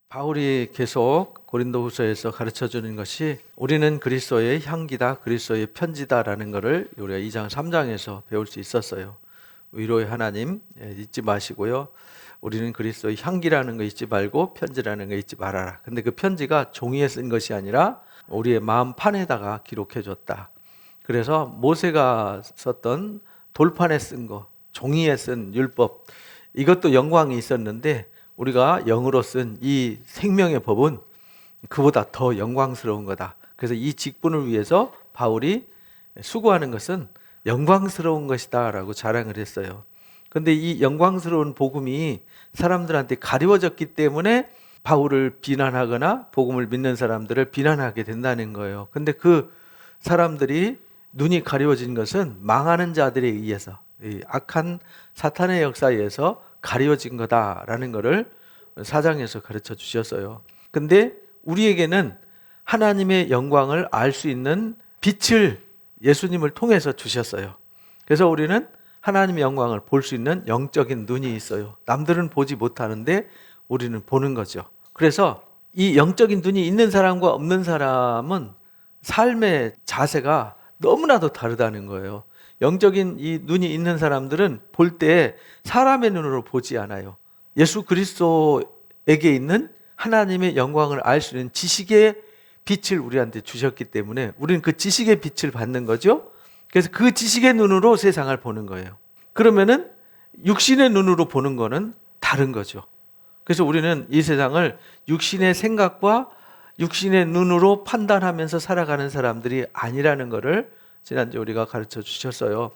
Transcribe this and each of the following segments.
바울이 계속 고린도후서에서 가르쳐주는 것이 우리는 그리스도의 향기다, 그리스도의 편지다라는 것을 우리가 2장 3장에서 배울 수 있었어요. 위로의 하나님 잊지 마시고요, 우리는 그리스도의 향기라는 거 잊지 말고 편지라는 거 잊지 말아라. 근데 그 편지가 종이에 쓴 것이 아니라 우리의 마음판에다가 기록해 줬다. 그래서 모세가 썼던 돌판에 쓴 거, 종이에 쓴 율법, 이것도 영광이 있었는데 우리가 영으로 쓴 이 생명의 법은 그보다 더 영광스러운 거다. 그래서 이 직분을 위해서 바울이 수고하는 것은 영광스러운 것이다 라고 자랑을 했어요. 그런데 이 영광스러운 복음이 사람들한테 가리워졌기 때문에 바울을 비난하거나 복음을 믿는 사람들을 비난하게 된다는 거예요. 그런데 그 사람들이 눈이 가리워진 것은 망하는 자들에 의해서, 이 악한 사탄의 역사에 의해서 가리워진 거다라는 것을 4장에서 가르쳐 주셨어요. 근데 우리에게는 하나님의 영광을 알 수 있는 빛을 예수님을 통해서 주셨어요. 그래서 우리는 하나님의 영광을 볼 수 있는 영적인 눈이 있어요. 남들은 보지 못하는데 우리는 보는 거죠. 그래서 이 영적인 눈이 있는 사람과 없는 사람은 삶의 자세가 너무나도 다르다는 거예요. 영적인 이 눈이 있는 사람들은 볼 때 사람의 눈으로 보지 않아요. 예수 그리스도에게 있는 하나님의 영광을 알 수 있는 지식의 빛을 우리한테 주셨기 때문에 우리는 그 지식의 빛을 받는 거죠. 그래서 그 지식의 눈으로 세상을 보는 거예요. 그러면은 육신의 눈으로 보는 거는 다른 거죠. 그래서 우리는 이 세상을 육신의 생각과 육신의 눈으로 판단하면서 살아가는 사람들이 아니라는 것을 지난주에 우리가 가르쳐 주셨어요.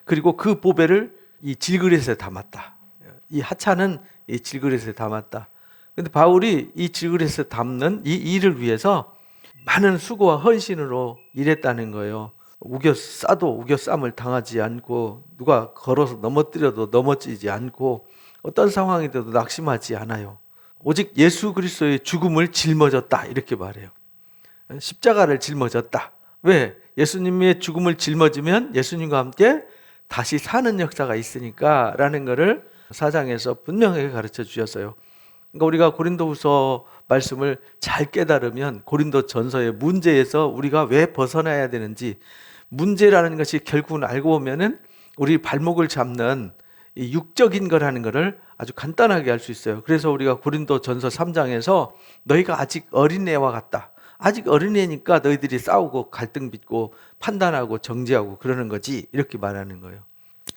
그리고 그 보배를 이 질그릇에 담았다. 이 하찮은 이 질그릇에 담았다. 그런데 바울이 이 질그릇에 담는 이 일을 위해서 많은 수고와 헌신으로 일했다는 거예요. 우겨 싸도 우겨 쌈을 당하지 않고, 누가 걸어서 넘어뜨려도 넘어지지 않고, 어떤 상황이 돼도 낙심하지 않아요. 오직 예수 그리스도의 죽음을 짊어졌다, 이렇게 말해요. 십자가를 짊어졌다. 왜? 예수님의 죽음을 짊어지면 예수님과 함께 다시 사는 역사가 있으니까 라는 것을 4장에서 분명하게 가르쳐 주셨어요. 그러니까 우리가 고린도후서 말씀을 잘 깨달으면 고린도 전서의 문제에서 우리가 왜 벗어나야 되는지, 문제라는 것이 결국은 알고 보면은 우리 발목을 잡는 이 육적인 거라는 것을 아주 간단하게 알 수 있어요. 그래서 우리가 고린도 전서 3장에서 너희가 아직 어린애와 같다. 아직 어린애니까 너희들이 싸우고 갈등 빚고 판단하고 정죄하고 그러는 거지, 이렇게 말하는 거예요.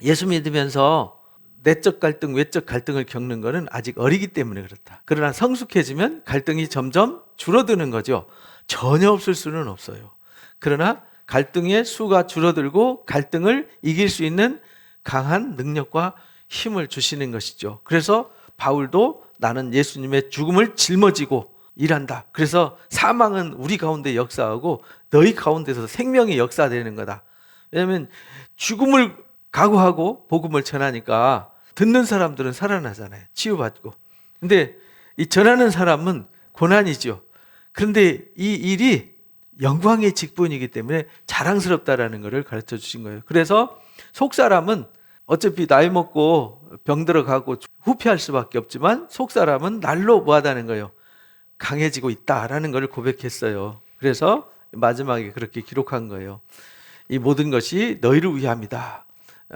예수 믿으면서 내적 갈등, 외적 갈등을 겪는 것은 아직 어리기 때문에 그렇다. 그러나 성숙해지면 갈등이 점점 줄어드는 거죠. 전혀 없을 수는 없어요. 그러나 갈등의 수가 줄어들고 갈등을 이길 수 있는 강한 능력과 힘을 주시는 것이죠. 그래서 바울도 나는 예수님의 죽음을 짊어지고 일한다. 그래서 사망은 우리 가운데 역사하고 너희 가운데서 생명이 역사되는 거다. 왜냐하면 죽음을 각오하고 복음을 전하니까 듣는 사람들은 살아나잖아요. 치유받고. 근데 이 전하는 사람은 고난이죠. 그런데 이 일이 영광의 직분이기 때문에 자랑스럽다라는 것을 가르쳐 주신 거예요. 그래서 속사람은 어차피 나이 먹고 병 들어가고 후퇴할 수밖에 없지만 속사람은 날로 뭐하다는 거예요? 강해지고 있다라는 것을 고백했어요. 그래서 마지막에 그렇게 기록한 거예요. 이 모든 것이 너희를 위함이다.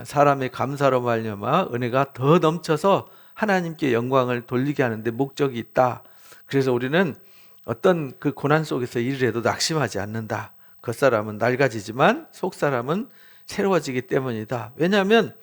사람의 감사로 말미암아 은혜가 더 넘쳐서 하나님께 영광을 돌리게 하는데 목적이 있다. 그래서 우리는 어떤 그 고난 속에서 일을 해도 낙심하지 않는다. 겉사람은 낡아지지만 속사람은 새로워지기 때문이다. 왜냐하면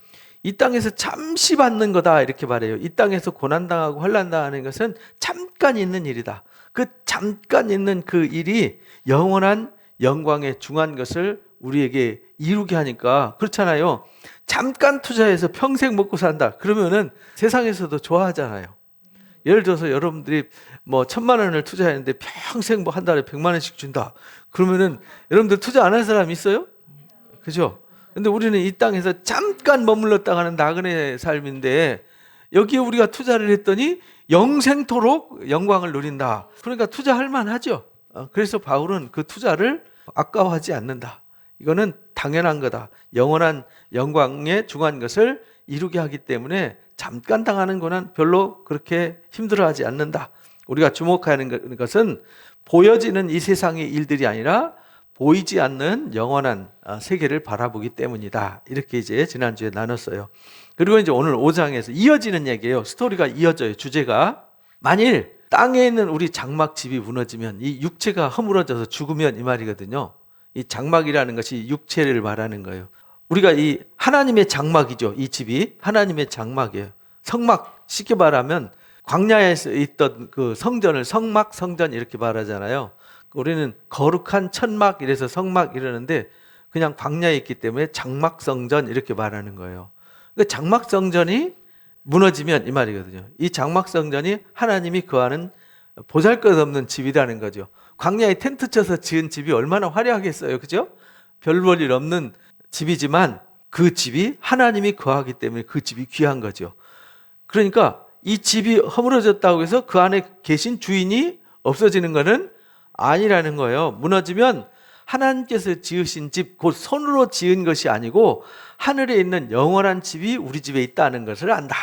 이 땅에서 잠시 받는 거다, 이렇게 말해요. 이 땅에서 고난당하고 환난당하는 것은 잠깐 있는 일이다. 그 잠깐 있는 그 일이 영원한 영광에 중한 것을 우리에게 이루게 하니까 그렇잖아요. 잠깐 투자해서 평생 먹고 산다. 그러면은 세상에서도 좋아하잖아요. 예를 들어서 여러분들이 뭐 1,000만 원을 투자했는데 평생 뭐 한 달에 100만 원씩 준다. 그러면은 여러분들 투자 안 한 사람 있어요? 그죠? 근데 우리는 이 땅에서 잠깐 머물렀다 가는 나그네 삶인데 여기에 우리가 투자를 했더니 영생토록 영광을 누린다. 그러니까 투자할 만하죠. 그래서 바울은 그 투자를 아까워하지 않는다. 이거는 당연한 거다. 영원한 영광에 중한 것을 이루게 하기 때문에 잠깐 당하는 고난 별로 그렇게 힘들어하지 않는다. 우리가 주목하는 것은 보여지는 이 세상의 일들이 아니라 보이지 않는 영원한 세계를 바라보기 때문이다. 이렇게 이제 지난주에 나눴어요. 그리고 이제 오늘 5장에서 이어지는 얘기예요. 스토리가 이어져요. 주제가 만일 땅에 있는 우리 장막집이 무너지면 이 육체가 허물어져서 죽으면 이 말이거든요. 이 장막이라는 것이 육체를 말하는 거예요. 우리가 이 하나님의 장막이죠. 이 집이 하나님의 장막이에요. 성막, 쉽게 말하면 광야에서 있던 그 성전을 성막, 성전 이렇게 말하잖아요. 우리는 거룩한 천막 이래서 성막 이러는데 그냥 광야에 있기 때문에 장막성전 이렇게 말하는 거예요. 그 장막성전이 무너지면 이 말이거든요. 이 장막성전이 하나님이 거하는 보잘것없는 집이라는 거죠. 광야에 텐트 쳐서 지은 집이 얼마나 화려하겠어요. 그죠? 별 볼 일 없는 집이지만 그 집이 하나님이 거하기 때문에 그 집이 귀한 거죠. 그러니까 이 집이 허물어졌다고 해서 그 안에 계신 주인이 없어지는 것은 아니라는 거예요. 무너지면 하나님께서 지으신 집, 곧 손으로 지은 것이 아니고 하늘에 있는 영원한 집이 우리 집에 있다는 것을 안다.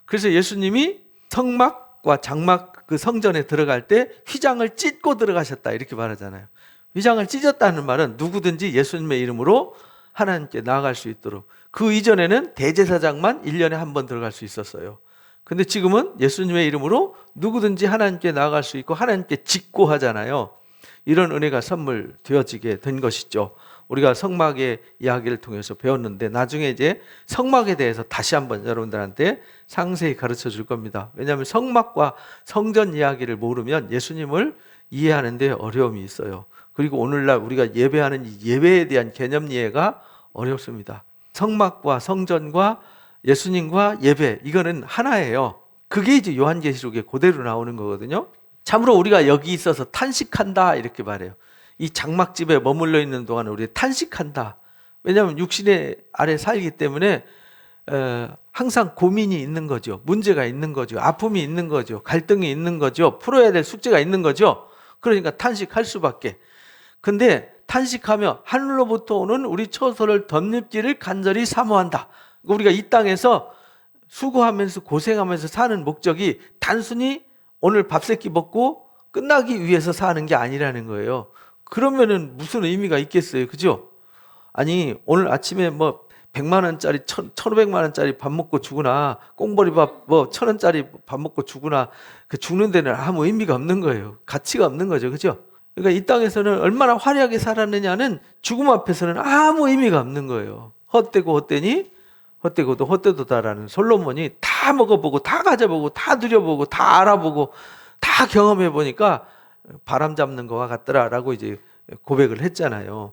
그래서 예수님이 성막과 장막 그 성전에 들어갈 때 휘장을 찢고 들어가셨다 이렇게 말하잖아요. 휘장을 찢었다는 말은 누구든지 예수님의 이름으로 하나님께 나아갈 수 있도록. 그 이전에는 대제사장만 1년에 한 번 들어갈 수 있었어요. 근데 지금은 예수님의 이름으로 누구든지 하나님께 나아갈 수 있고 하나님께 직고하잖아요. 이런 은혜가 선물 되어지게 된 것이죠. 우리가 성막의 이야기를 통해서 배웠는데 나중에 이제 성막에 대해서 다시 한번 여러분들한테 상세히 가르쳐 줄 겁니다. 왜냐하면 성막과 성전 이야기를 모르면 예수님을 이해하는 데 어려움이 있어요. 그리고 오늘날 우리가 예배하는 이 예배에 대한 개념 이해가 어렵습니다. 성막과 성전과 예수님과 예배, 이거는 하나예요. 그게 이제 요한계시록에 그대로 나오는 거거든요. 참으로 우리가 여기 있어서 탄식한다 이렇게 말해요. 이 장막집에 머물러 있는 동안 우리 탄식한다. 왜냐하면 육신의 아래 살기 때문에 항상 고민이 있는 거죠. 문제가 있는 거죠. 아픔이 있는 거죠. 갈등이 있는 거죠. 풀어야 될 숙제가 있는 거죠. 그러니까 탄식할 수밖에. 근데 탄식하며 하늘로부터 오는 우리 처소를 덧입기를 간절히 사모한다. 우리가 이 땅에서 수고하면서 고생하면서 사는 목적이 단순히 오늘 밥 세끼 먹고 끝나기 위해서 사는 게 아니라는 거예요. 그러면은 무슨 의미가 있겠어요. 그죠? 아니, 오늘 아침에 뭐 100만 원짜리, 1,500만 원짜리 밥 먹고 죽으나, 꽁보리밥 뭐 1,000원짜리 밥 먹고 죽으나, 그 죽는 데는 아무 의미가 없는 거예요. 가치가 없는 거죠. 그죠? 그러니까 이 땅에서는 얼마나 화려하게 살았느냐는 죽음 앞에서는 아무 의미가 없는 거예요. 헛되고 헛되니 헛되고도 헛되도다라는 솔로몬이 다 먹어보고 다 가져보고 다 누려보고 다 알아보고 다 경험해보니까 바람 잡는 거와 같더라라고 이제 고백을 했잖아요.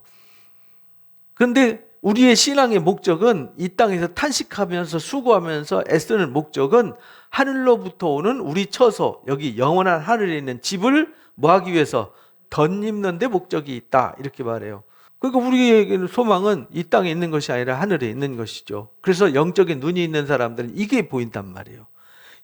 그런데 우리의 신앙의 목적은 이 땅에서 탄식하면서 수고하면서 애쓰는 목적은 하늘로부터 오는 우리 처소, 여기 영원한 하늘에 있는 집을 뭐 하기 위해서? 덧입는 데 목적이 있다 이렇게 말해요. 그러니까 우리에게는 소망은 이 땅에 있는 것이 아니라 하늘에 있는 것이죠. 그래서 영적인 눈이 있는 사람들은 이게 보인단 말이에요.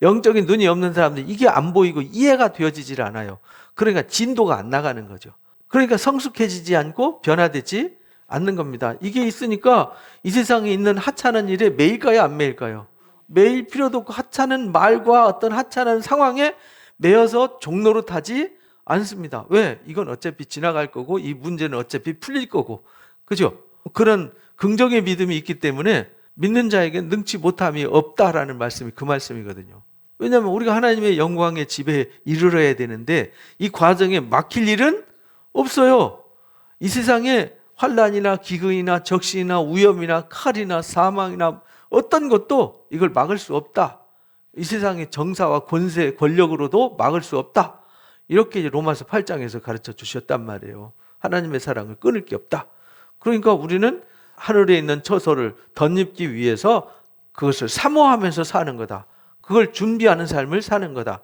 영적인 눈이 없는 사람들은 이게 안 보이고 이해가 되어지질 않아요. 그러니까 진도가 안 나가는 거죠. 그러니까 성숙해지지 않고 변화되지 않는 겁니다. 이게 있으니까 이 세상에 있는 하찮은 일에 매일까요, 안 매일까요? 매일 필요도 없고 하찮은 말과 어떤 하찮은 상황에 매여서 종로로 타지 않습니다. 왜? 이건 어차피 지나갈 거고 이 문제는 어차피 풀릴 거고, 그죠? 그런 긍정의 믿음이 있기 때문에 믿는 자에게 능치 못함이 없다라는 말씀이 그 말씀이거든요. 왜냐하면 우리가 하나님의 영광의 집에 이르러야 되는데 이 과정에 막힐 일은 없어요. 이 세상에 환난이나 기근이나 적신이나 위험이나 칼이나 사망이나 어떤 것도 이걸 막을 수 없다. 이 세상의 정사와 권세, 권력으로도 막을 수 없다. 이렇게 로마서 8장에서 가르쳐 주셨단 말이에요. 하나님의 사랑을 끊을 게 없다. 그러니까 우리는 하늘에 있는 처소를 덧입기 위해서 그것을 사모하면서 사는 거다. 그걸 준비하는 삶을 사는 거다.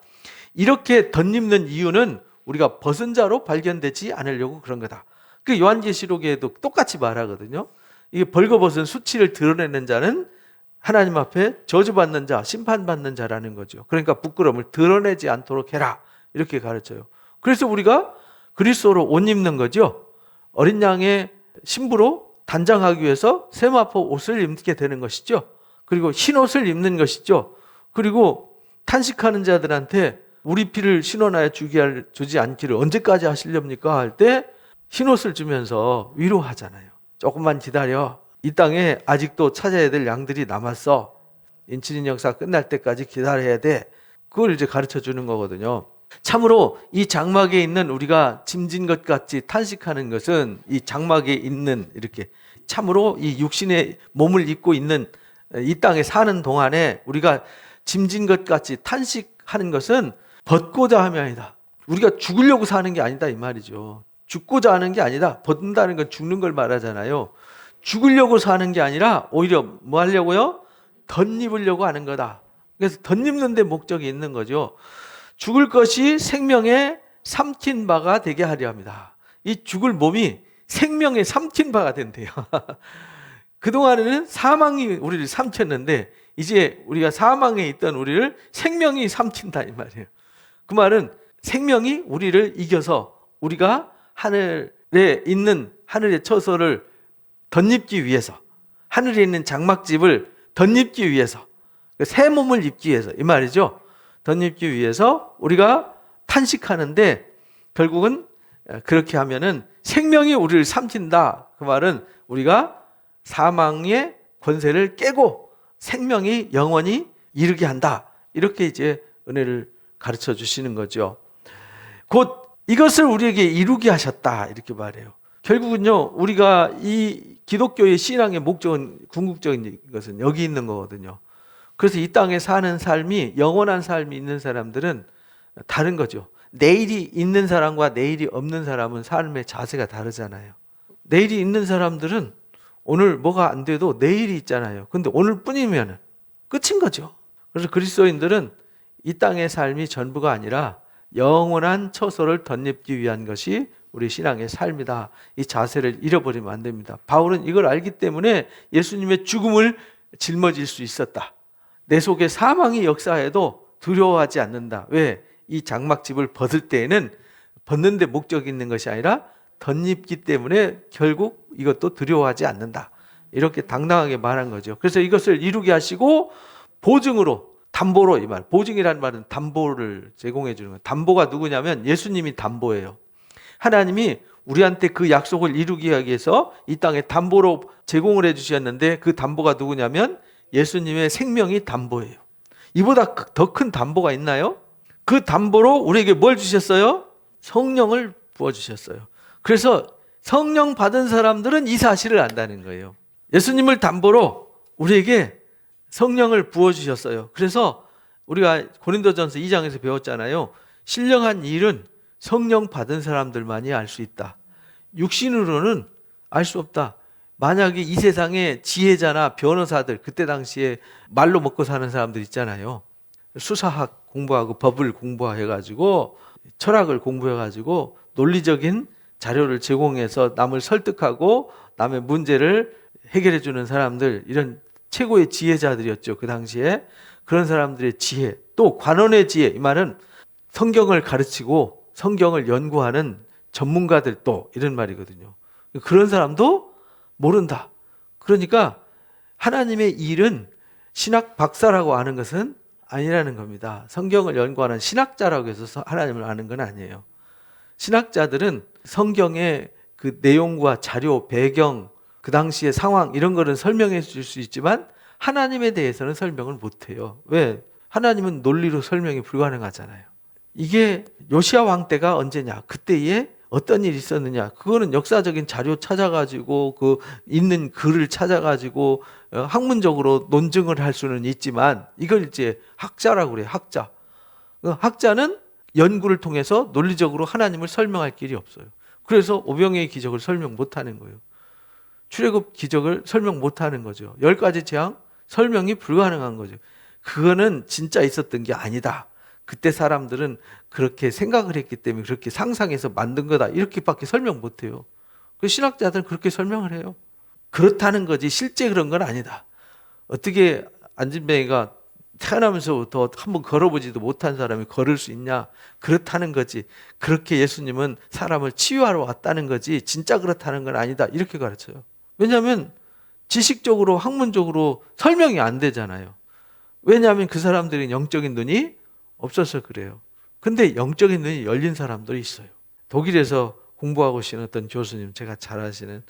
이렇게 덧입는 이유는 우리가 벗은 자로 발견되지 않으려고 그런 거다. 그 요한계시록에도 똑같이 말하거든요. 이게 벌거벗은 수치를 드러내는 자는 하나님 앞에 저주받는 자, 심판받는 자라는 거죠. 그러니까 부끄러움을 드러내지 않도록 해라. 이렇게 가르쳐요. 그래서 우리가 그리스도로 옷 입는 거죠. 어린 양의 신부로 단장하기 위해서 세마포 옷을 입게 되는 것이죠. 그리고 흰 옷을 입는 것이죠. 그리고 탄식하는 자들한테 우리 피를 신원하여 주지 않기를 언제까지 하시렵니까? 할 때 흰옷을 주면서 위로하잖아요. 조금만 기다려. 이 땅에 아직도 찾아야 될 양들이 남았어. 인치린 역사 끝날 때까지 기다려야 돼. 그걸 이제 가르쳐 주는 거거든요. 참으로 이 장막에 있는 우리가 짐진 것 같이 탄식하는 것은 이 장막에 있는 이렇게 참으로 이 육신의 몸을 입고 있는 이 땅에 사는 동안에 우리가 짐진 것 같이 탄식하는 것은 벗고자 함이 아니다. 우리가 죽으려고 사는 게 아니다 이 말이죠. 죽고자 하는 게 아니다. 벗는다는 건 죽는 걸 말하잖아요. 죽으려고 사는 게 아니라 오히려 뭐 하려고요? 덧입으려고 하는 거다. 그래서 덧입는 데 목적이 있는 거죠. 죽을 것이 생명에 삼킨 바가 되게 하려 합니다. 이 죽을 몸이 생명에 삼킨 바가 된대요. 그동안에는 사망이 우리를 삼켰는데 이제 우리가 사망에 있던 우리를 생명이 삼킨다 이 말이에요. 그 말은 생명이 우리를 이겨서 우리가 하늘에 있는 하늘의 처소를 덧입기 위해서, 하늘에 있는 장막집을 덧입기 위해서, 새 몸을 입기 위해서 이 말이죠. 덧입기 위해서 우리가 탄식하는데 결국은 그렇게 하면은 생명이 우리를 삼킨다. 그 말은 우리가 사망의 권세를 깨고 생명이 영원히 이르게 한다. 이렇게 이제 은혜를 가르쳐 주시는 거죠. 곧 이것을 우리에게 이루게 하셨다. 이렇게 말해요. 결국은요, 우리가 이 기독교의 신앙의 목적은 궁극적인 것은 여기 있는 거거든요. 그래서 이 땅에 사는 삶이 영원한 삶이 있는 사람들은 다른 거죠. 내일이 있는 사람과 내일이 없는 사람은 삶의 자세가 다르잖아요. 내일이 있는 사람들은 오늘 뭐가 안 돼도 내일이 있잖아요. 근데 오늘뿐이면 끝인 거죠. 그래서 그리스도인들은 이 땅의 삶이 전부가 아니라 영원한 처소를 덧입기 위한 것이 우리 신앙의 삶이다. 이 자세를 잃어버리면 안 됩니다. 바울은 이걸 알기 때문에 예수님의 죽음을 짊어질 수 있었다. 내 속에 사망이 역사해도 두려워하지 않는다. 왜? 이 장막집을 벗을 때에는 벗는 데 목적이 있는 것이 아니라 덧입기 때문에 결국 이것도 두려워하지 않는다. 이렇게 당당하게 말한 거죠. 그래서 이것을 이루게 하시고 보증으로, 담보로, 이 말, 보증이라는 말은 담보를 제공해 주는 거예요. 담보가 누구냐면 예수님이 담보예요. 하나님이 우리한테 그 약속을 이루기 위해서 이 땅에 담보로 제공을 해 주셨는데 그 담보가 누구냐면 예수님의 생명이 담보예요. 이보다 더 큰 담보가 있나요? 그 담보로 우리에게 뭘 주셨어요? 성령을 부어주셨어요. 그래서 성령 받은 사람들은 이 사실을 안다는 거예요. 예수님을 담보로 우리에게 성령을 부어주셨어요. 그래서 우리가 고린도전서 2장에서 배웠잖아요. 신령한 일은 성령 받은 사람들만이 알 수 있다. 육신으로는 알 수 없다. 만약에 이 세상에 지혜자나 변호사들, 그때 당시에 말로 먹고 사는 사람들 있잖아요. 수사학 공부하고 법을 공부해가지고 철학을 공부해가지고 논리적인 자료를 제공해서 남을 설득하고 남의 문제를 해결해 주는 사람들, 이런 최고의 지혜자들이었죠. 그 당시에. 그런 사람들의 지혜, 또 관원의 지혜, 이 말은 성경을 가르치고 성경을 연구하는 전문가들도 이런 말이거든요. 그런 사람도 모른다. 그러니까 하나님의 일은 신학 박사라고 아는 것은 아니라는 겁니다. 성경을 연구하는 신학자라고 해서 하나님을 아는 건 아니에요. 신학자들은 성경의 그 내용과 자료, 배경, 그 당시의 상황 이런 거는 설명해 줄 수 있지만 하나님에 대해서는 설명을 못 해요. 왜? 하나님은 논리로 설명이 불가능하잖아요. 이게 요시야 왕 때가 언제냐? 그때에 어떤 일이 있었느냐? 그거는 역사적인 자료 찾아가지고 그 있는 글을 찾아가지고 학문적으로 논증을 할 수는 있지만 이걸 이제 학자라고 그래요. 학자. 학자는 연구를 통해서 논리적으로 하나님을 설명할 길이 없어요. 그래서 오병이의 기적을 설명 못하는 거예요. 출애굽 기적을 설명 못하는 거죠. 10가지 재앙 설명이 불가능한 거죠. 그거는 진짜 있었던 게 아니다. 그때 사람들은 그렇게 생각을 했기 때문에 그렇게 상상해서 만든 거다. 이렇게밖에 설명 못해요. 그 신학자들은 그렇게 설명을 해요. 그렇다는 거지 실제 그런 건 아니다. 어떻게 안진뱅이가 태어나면서부터 한번 걸어보지도 못한 사람이 걸을 수 있냐? 그렇다는 거지. 그렇게 예수님은 사람을 치유하러 왔다는 거지 진짜 그렇다는 건 아니다. 이렇게 가르쳐요. 왜냐하면 지식적으로 학문적으로 설명이 안 되잖아요. 왜냐하면 그 사람들이 영적인 눈이 없어서 그래요. 근데 영적인 눈이 열린 사람들이 있어요. 독일에서 공부하고 계신 어떤 교수님, 제가 잘 아시는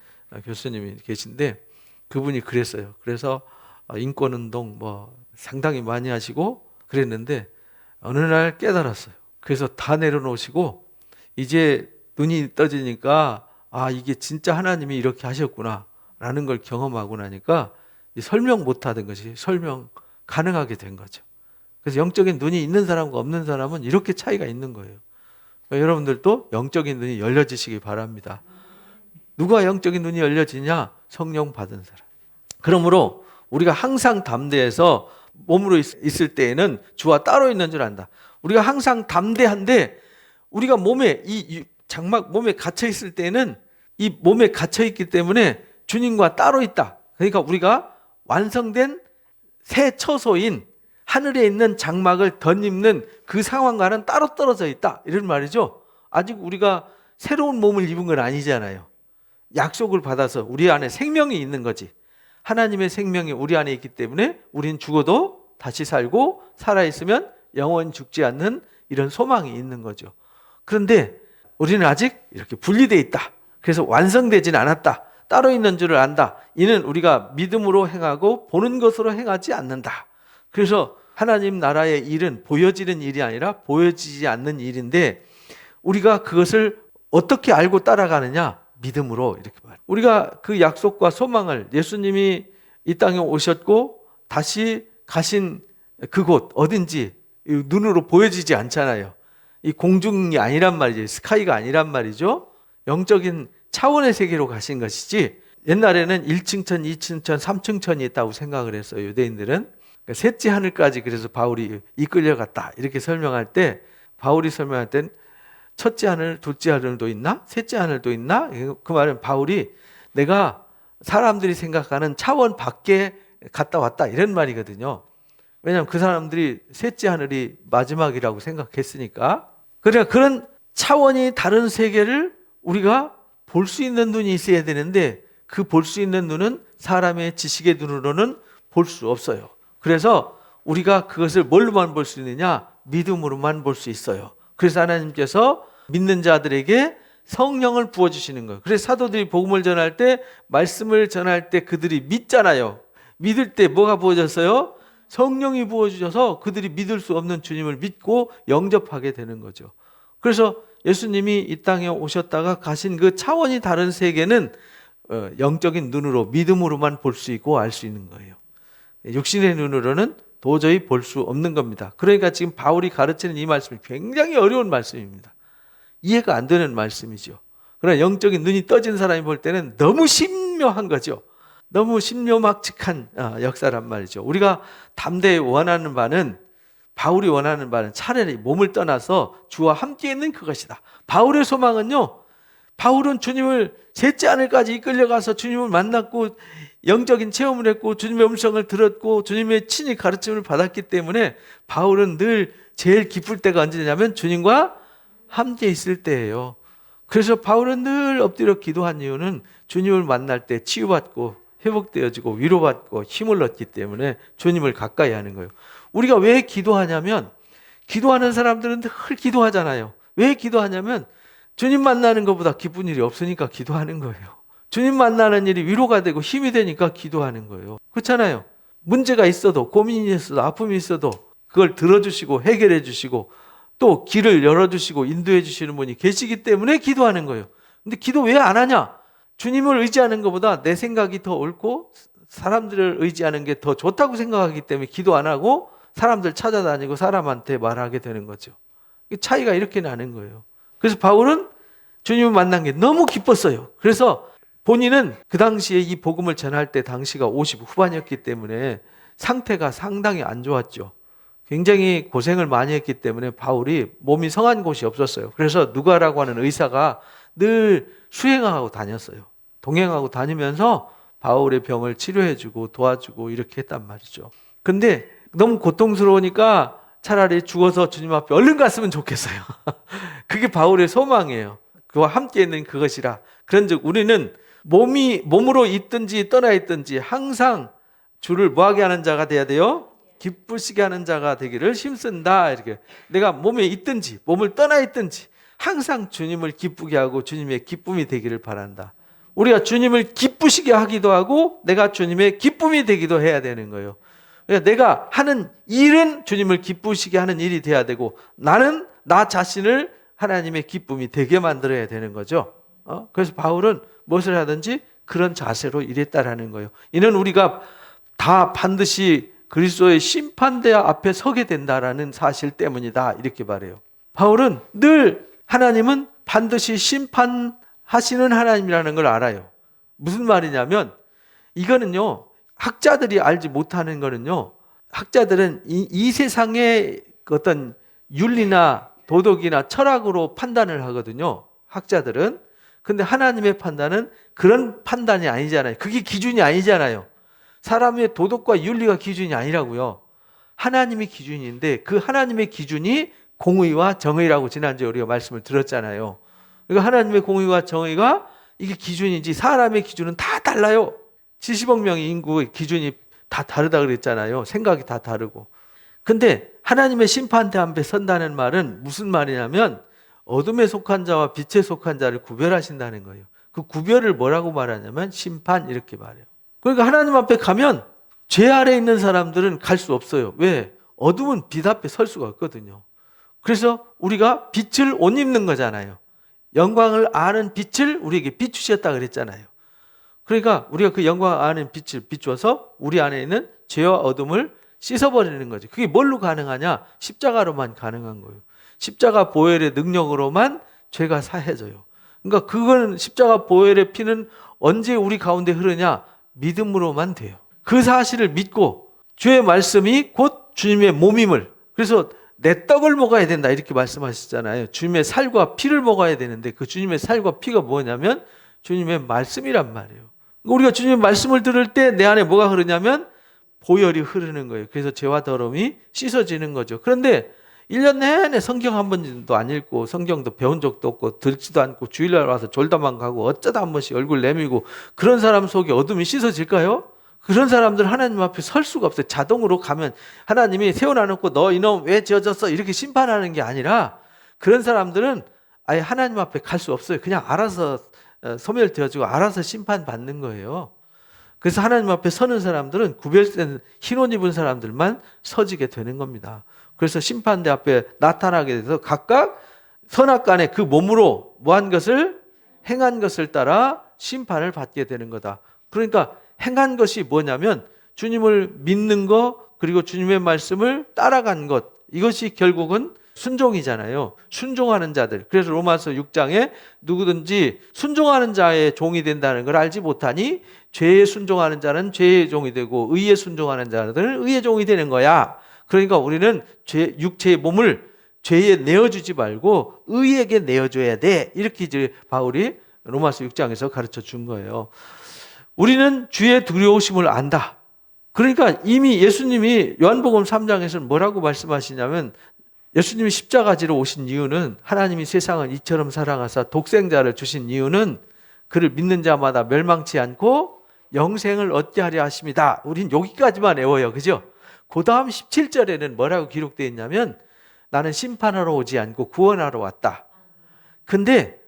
교수님이 계신데 그분이 그랬어요. 그래서 인권운동 상당히 많이 하시고 그랬는데 어느 날 깨달았어요. 그래서 다 내려놓으시고 이제 눈이 떠지니까 이게 진짜 하나님이 이렇게 하셨구나 라는 걸 경험하고 나니까 설명 못하던 것이 설명 가능하게 된 거죠. 그래서 영적인 눈이 있는 사람과 없는 사람은 이렇게 차이가 있는 거예요. 그러니까 여러분들도 영적인 눈이 열려지시기 바랍니다. 누가 영적인 눈이 열려지냐? 성령 받은 사람. 그러므로 우리가 항상 담대해서 몸으로 있을 때에는 주와 따로 있는 줄 안다. 우리가 항상 담대한데 우리가 몸에 이 장막 몸에 갇혀 있을 때는 이 몸에 갇혀 있기 때문에 주님과 따로 있다. 그러니까 우리가 완성된 새 처소인 하늘에 있는 장막을 덧입는 그 상황과는 따로 떨어져 있다. 이런 말이죠. 아직 우리가 새로운 몸을 입은 건 아니잖아요. 약속을 받아서 우리 안에 생명이 있는 거지. 하나님의 생명이 우리 안에 있기 때문에 우린 죽어도 다시 살고 살아있으면 영원히 죽지 않는 이런 소망이 있는 거죠. 그런데 우리는 아직 이렇게 분리되어 있다. 그래서 완성되진 않았다. 따로 있는 줄을 안다. 이는 우리가 믿음으로 행하고 보는 것으로 행하지 않는다. 그래서 하나님 나라의 일은 보여지는 일이 아니라 보여지지 않는 일인데 우리가 그것을 어떻게 알고 따라가느냐? 믿음으로 이렇게 말해요. 우리가 그 약속과 소망을 예수님이 이 땅에 오셨고 다시 가신 그곳 어딘지 눈으로 보여지지 않잖아요. 이 공중이 아니란 말이죠. 스카이가 아니란 말이죠. 영적인 차원의 세계로 가신 것이지 옛날에는 1층천, 2층천, 3층천이 있다고 생각을 했어요. 유대인들은. 그러니까 셋째 하늘까지 그래서 바울이 이끌려갔다 이렇게 설명할 때 바울이 설명할 땐 첫째 하늘, 둘째 하늘도 있나? 셋째 하늘도 있나? 그 말은 바울이 내가 사람들이 생각하는 차원 밖에 갔다 왔다 이런 말이거든요. 왜냐하면 그 사람들이 셋째 하늘이 마지막이라고 생각했으니까. 그러니까 그런 차원이 다른 세계를 우리가 볼 수 있는 눈이 있어야 되는데 그 볼 수 있는 눈은 사람의 지식의 눈으로는 볼 수 없어요. 그래서 우리가 그것을 뭘로만 볼 수 있느냐? 믿음으로만 볼 수 있어요. 그래서 하나님께서 믿는 자들에게 성령을 부어주시는 거예요. 그래서 사도들이 복음을 전할 때 말씀을 전할 때 그들이 믿잖아요. 믿을 때 뭐가 부어졌어요? 성령이 부어주셔서 그들이 믿을 수 없는 주님을 믿고 영접하게 되는 거죠. 그래서 예수님이 이 땅에 오셨다가 가신 그 차원이 다른 세계는 영적인 눈으로 믿음으로만 볼 수 있고 알 수 있는 거예요. 육신의 눈으로는 도저히 볼 수 없는 겁니다. 그러니까 지금 바울이 가르치는 이 말씀이 굉장히 어려운 말씀입니다. 이해가 안 되는 말씀이죠. 그러나 영적인 눈이 떠진 사람이 볼 때는 너무 신묘한 거죠. 너무 신묘막측한 역사란 말이죠. 우리가 담대히 원하는 바는 바울이 원하는 바는 차라리 몸을 떠나서 주와 함께 있는 그것이다. 바울의 소망은요. 바울은 주님을 셋째 하늘까지 이끌려가서 주님을 만났고 영적인 체험을 했고 주님의 음성을 들었고 주님의 친히 가르침을 받았기 때문에 바울은 늘 제일 기쁠 때가 언제냐면 주님과 함께 있을 때예요. 그래서 바울은 늘 엎드려 기도한 이유는 주님을 만날 때 치유받고 회복되어지고 위로받고 힘을 얻기 때문에 주님을 가까이 하는 거예요. 우리가 왜 기도하냐면 기도하는 사람들은 늘 기도하잖아요. 왜 기도하냐면 주님 만나는 것보다 기쁜 일이 없으니까 기도하는 거예요. 주님 만나는 일이 위로가 되고 힘이 되니까 기도하는 거예요. 그렇잖아요. 문제가 있어도 고민이 있어도 아픔이 있어도 그걸 들어주시고 해결해 주시고 또 길을 열어주시고 인도해 주시는 분이 계시기 때문에 기도하는 거예요. 근데 기도 왜 안 하냐? 주님을 의지하는 것보다 내 생각이 더 옳고 사람들을 의지하는 게 더 좋다고 생각하기 때문에 기도 안 하고 사람들 찾아다니고 사람한테 말하게 되는 거죠. 차이가 이렇게 나는 거예요. 그래서 바울은 주님을 만난 게 너무 기뻤어요. 그래서 본인은 그 당시에 이 복음을 전할 때 당시가 50 후반이었기 때문에 상태가 상당히 안 좋았죠. 굉장히 고생을 많이 했기 때문에 바울이 몸이 성한 곳이 없었어요. 그래서 누가라고 하는 의사가 늘 수행하고 다녔어요. 동행하고 다니면서 바울의 병을 치료해주고 도와주고 이렇게 했단 말이죠. 근데 너무 고통스러우니까 차라리 죽어서 주님 앞에 얼른 갔으면 좋겠어요. 그게 바울의 소망이에요. 그와 함께 있는 그것이라. 그런즉 우리는 몸으로 있든지 떠나 있든지 항상 주를 뭐하게 하는 자가 돼야 돼요? 기쁘시게 하는 자가 되기를 힘쓴다. 이렇게 내가 몸에 있든지 몸을 떠나 있든지 항상 주님을 기쁘게 하고 주님의 기쁨이 되기를 바란다. 우리가 주님을 기쁘시게 하기도 하고 내가 주님의 기쁨이 되기도 해야 되는 거예요. 그러니까 내가 하는 일은 주님을 기쁘시게 하는 일이 돼야 되고 나는 나 자신을 하나님의 기쁨이 되게 만들어야 되는 거죠. 그래서 바울은 무엇을 하든지 그런 자세로 일했다라는 거예요. 이는 우리가 다 반드시 그리스도의 심판대 앞에 서게 된다라는 사실 때문이다. 이렇게 말해요. 바울은 늘 하나님은 반드시 심판하시는 하나님이라는 걸 알아요. 무슨 말이냐면 이거는요. 학자들이 알지 못하는 거는요. 학자들은 이 세상의 어떤 윤리나 도덕이나 철학으로 판단을 하거든요. 학자들은. 근데 하나님의 판단은 그런 판단이 아니잖아요. 그게 기준이 아니잖아요. 사람의 도덕과 윤리가 기준이 아니라고요. 하나님이 기준인데 그 하나님의 기준이 공의와 정의라고 지난주에 우리가 말씀을 들었잖아요. 그러니까 하나님의 공의와 정의가 이게 기준이지 사람의 기준은 다 달라요. 70억 명의 인구의 기준이 다 다르다 그랬잖아요. 생각이 다 다르고. 근데 하나님의 심판대 앞에 선다는 말은 무슨 말이냐면 어둠에 속한 자와 빛에 속한 자를 구별하신다는 거예요. 그 구별을 뭐라고 말하냐면 심판 이렇게 말해요. 그러니까 하나님 앞에 가면 죄 아래 있는 사람들은 갈 수 없어요. 왜? 어둠은 빛 앞에 설 수가 없거든요. 그래서 우리가 빛을 옷 입는 거잖아요. 영광을 아는 빛을 우리에게 비추셨다 그랬잖아요. 그러니까 우리가 그 영광을 아는 빛을 비추어서 우리 안에 있는 죄와 어둠을 씻어버리는 거죠. 그게 뭘로 가능하냐? 십자가로만 가능한 거예요. 십자가 보혈의 능력으로만 죄가 사해져요. 그러니까 그거는 십자가 보혈의 피는 언제 우리 가운데 흐르냐? 믿음으로만 돼요. 그 사실을 믿고 주의 말씀이 곧 주님의 몸임을, 그래서 내 떡을 먹어야 된다 이렇게 말씀하셨잖아요. 주님의 살과 피를 먹어야 되는데 그 주님의 살과 피가 뭐냐면 주님의 말씀이란 말이에요. 우리가 주님의 말씀을 들을 때 내 안에 뭐가 흐르냐면 보혈이 흐르는 거예요. 그래서 죄와 더러움이 씻어지는 거죠. 그런데 1년 내내 성경 한 번도 안 읽고 성경도 배운 적도 없고 듣지도 않고 주일날 와서 졸다만 가고 어쩌다 한 번씩 얼굴 내밀고 그런 사람 속에 어둠이 씻어질까요? 그런 사람들 하나님 앞에 설 수가 없어요. 자동으로 가면 하나님이 세워놔놓고 너 이놈 왜 지어졌어 이렇게 심판하는 게 아니라 그런 사람들은 아예 하나님 앞에 갈 수 없어요. 그냥 알아서 소멸되어지고 알아서 심판받는 거예요. 그래서 하나님 앞에 서는 사람들은 구별된 흰옷 입은 사람들만 서지게 되는 겁니다. 그래서 심판대 앞에 나타나게 돼서 각각 선악간에 그 몸으로 뭐한 것을 행한 것을 따라 심판을 받게 되는 거다. 그러니까 행한 것이 뭐냐면 주님을 믿는 것 그리고 주님의 말씀을 따라간 것, 이것이 결국은 순종이잖아요. 순종하는 자들. 그래서 로마서 6장에 누구든지 순종하는 자의 종이 된다는 걸 알지 못하니 죄에 순종하는 자는 죄의 종이 되고 의에 순종하는 자들은 의의 종이 되는 거야. 그러니까 우리는 육체의 몸을 죄에 내어주지 말고 의에게 내어줘야 돼. 이렇게 이제 바울이 로마서 6장에서 가르쳐 준 거예요. 우리는 주의 두려우심을 안다. 그러니까 이미 예수님이 요한복음 3장에서는 뭐라고 말씀하시냐면 예수님이 십자가 지러 오신 이유는 하나님이 세상을 이처럼 사랑하사 독생자를 주신 이유는 그를 믿는 자마다 멸망치 않고 영생을 얻게 하려 하십니다. 우린 여기까지만 외워요. 그죠? 그 다음 17절에는 뭐라고 기록되어 있냐면 나는 심판하러 오지 않고 구원하러 왔다. 근데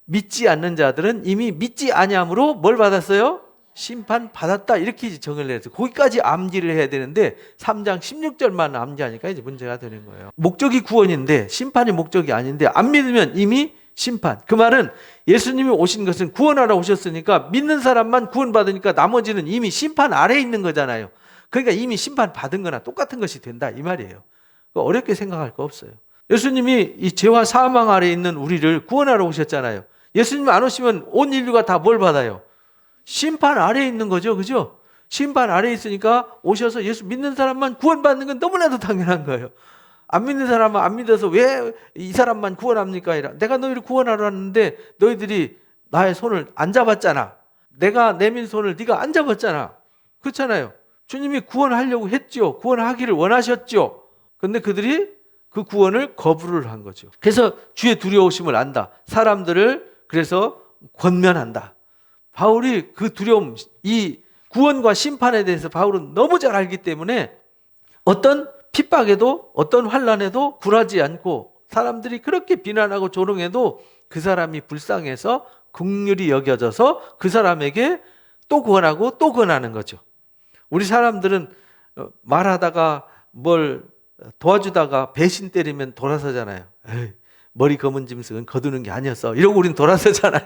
믿지 않는 자들은 이미 믿지 아니함으로 뭘 받았어요? 심판 받았다. 이렇게 정의를 해서 거기까지 암기를 해야 되는데 3장 16절만 암기하니까 이제 문제가 되는 거예요. 목적이 구원인데 심판이 목적이 아닌데 안 믿으면 이미 심판. 그 말은 예수님이 오신 것은 구원하러 오셨으니까 믿는 사람만 구원받으니까 나머지는 이미 심판 아래에 있는 거잖아요. 그러니까 이미 심판 받은 거나 똑같은 것이 된다 이 말이에요. 어렵게 생각할 거 없어요. 예수님이 이 죄와 사망 아래에 있는 우리를 구원하러 오셨잖아요. 예수님 안 오시면 온 인류가 다 뭘 받아요? 심판 아래에 있는 거죠. 그죠? 심판 아래에 있으니까 오셔서 예수 믿는 사람만 구원받는 건 너무나도 당연한 거예요. 안 믿는 사람은 안 믿어서 왜 이 사람만 구원합니까? 내가 너희를 구원하러 왔는데 너희들이 나의 손을 안 잡았잖아. 내가 내민 손을 네가 안 잡았잖아. 그렇잖아요. 주님이 구원하려고 했죠. 구원하기를 원하셨죠. 근데 그들이 그 구원을 거부를 한 거죠. 그래서 주의 두려우심을 안다. 사람들을 그래서 권면한다. 바울이 그 두려움, 이 구원과 심판에 대해서 바울은 너무 잘 알기 때문에 어떤 핍박에도 어떤 환난에도 굴하지 않고 사람들이 그렇게 비난하고 조롱해도 그 사람이 불쌍해서 긍휼히 여겨져서 그 사람에게 또 구원하고 또 구원하는 거죠. 우리 사람들은 말하다가 뭘 도와주다가 배신 때리면 돌아서잖아요. 에이, 머리 검은 짐승은 거두는 게 아니었어. 이러고 우린 돌아서잖아요.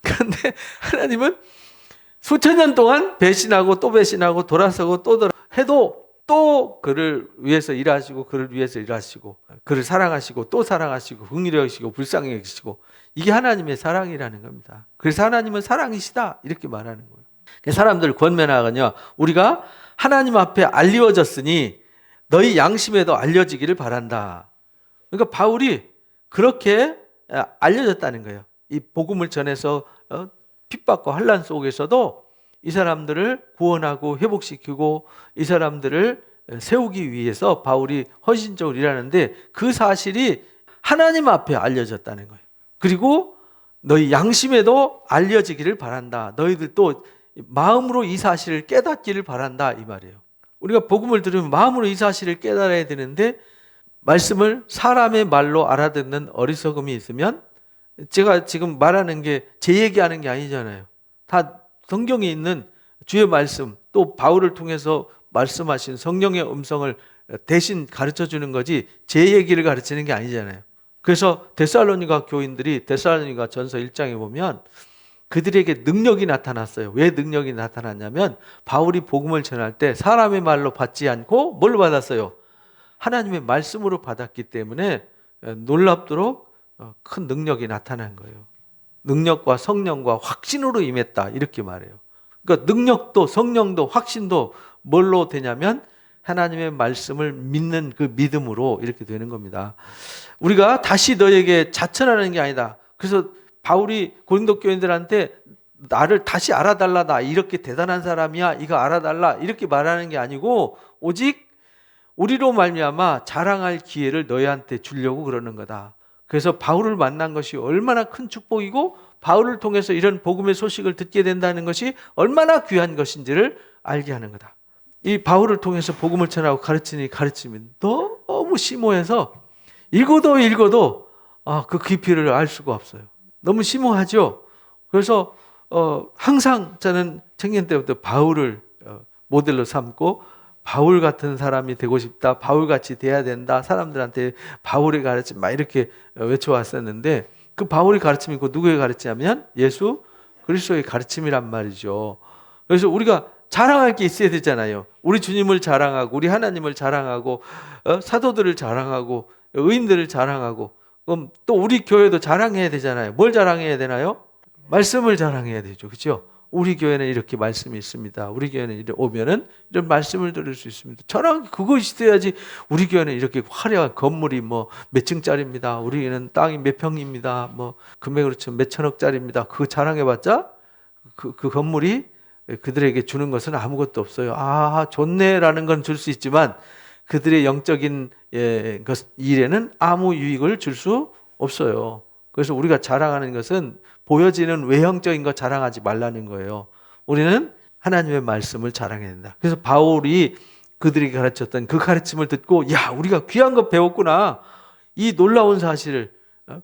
그런데 하나님은 수천 년 동안 배신하고 또 배신하고 돌아서고 또 해도 또 그를 위해서 일하시고 그를 위해서 일하시고 그를 사랑하시고 또 사랑하시고 긍휼히 여기시고 불쌍히 여기시고 이게 하나님의 사랑이라는 겁니다. 그래서 하나님은 사랑이시다 이렇게 말하는 거예요. 사람들 권면하거든요. 우리가 하나님 앞에 알려졌으니 너희 양심에도 알려지기를 바란다. 그러니까 바울이 그렇게 알려졌다는 거예요. 이 복음을 전해서 핍박과 환난 속에서도 이 사람들을 구원하고 회복시키고 이 사람들을 세우기 위해서 바울이 헌신적으로 일하는데 그 사실이 하나님 앞에 알려졌다는 거예요. 그리고 너희 양심에도 알려지기를 바란다. 너희들 또 마음으로 이 사실을 깨닫기를 바란다 이 말이에요. 우리가 복음을 들으면 마음으로 이 사실을 깨달아야 되는데 말씀을 사람의 말로 알아듣는 어리석음이 있으면 제가 지금 말하는 게 제 얘기하는 게 아니잖아요. 다 성경에 있는 주의 말씀 또 바울을 통해서 말씀하신 성령의 음성을 대신 가르쳐 주는 거지 제 얘기를 가르치는 게 아니잖아요. 그래서 데살로니가 교인들이 데살로니가 전서 1장에 보면 그들에게 능력이 나타났어요. 왜 능력이 나타났냐면 바울이 복음을 전할 때 사람의 말로 받지 않고 뭘로 받았어요? 하나님의 말씀으로 받았기 때문에 놀랍도록 큰 능력이 나타난 거예요. 능력과 성령과 확신으로 임했다 이렇게 말해요. 그러니까 능력도 성령도 확신도 뭘로 되냐면 하나님의 말씀을 믿는 그 믿음으로 이렇게 되는 겁니다. 우리가 다시 너에게 자천하는 게 아니다. 그래서 바울이 고린도 교인들한테 나를 다시 알아달라, 나 이렇게 대단한 사람이야, 이거 알아달라 이렇게 말하는 게 아니고 오직 우리로 말미암아 자랑할 기회를 너희한테 주려고 그러는 거다. 그래서 바울을 만난 것이 얼마나 큰 축복이고 바울을 통해서 이런 복음의 소식을 듣게 된다는 것이 얼마나 귀한 것인지를 알게 하는 거다. 이 바울을 통해서 복음을 전하고 가르치니 가르침이 너무 심오해서 읽어도 그 깊이를 알 수가 없어요. 너무 심오하죠. 그래서 항상 저는 청년 때부터 바울을 모델로 삼고 바울 같은 사람이 되고 싶다. 바울같이 돼야 된다. 사람들한테 바울의 가르침 막 이렇게 외쳐왔었는데 그 바울의 가르침이 그 누구의 가르침이냐면 예수 그리스도의 가르침이란 말이죠. 그래서 우리가 자랑할 게 있어야 되잖아요. 우리 주님을 자랑하고 우리 하나님을 자랑하고 사도들을 자랑하고 의인들을 자랑하고 그럼 또 우리 교회도 자랑해야 되잖아요. 뭘 자랑해야 되나요? 말씀을 자랑해야 되죠. 그렇죠? 우리 교회는 이렇게 말씀이 있습니다. 우리 교회는 오면은 이런 말씀을 들을 수 있습니다. 저랑 그거 있어야지. 우리 교회는 이렇게 화려한 건물이 뭐 몇 층짜리입니다. 우리는 땅이 몇 평입니다. 뭐 금액으로 치면 몇 천억짜리입니다. 그거 자랑해봤자 그 건물이 그들에게 주는 것은 아무것도 없어요. 아 좋네라는 건 줄 수 있지만 그들의 영적인 일에는 아무 유익을 줄 수 없어요. 그래서 우리가 자랑하는 것은 보여지는 외형적인 것 자랑하지 말라는 거예요. 우리는 하나님의 말씀을 자랑해야 된다. 그래서 바울이 그들에게 가르쳤던 그 가르침을 듣고 야 우리가 귀한 거 배웠구나. 이 놀라운 사실을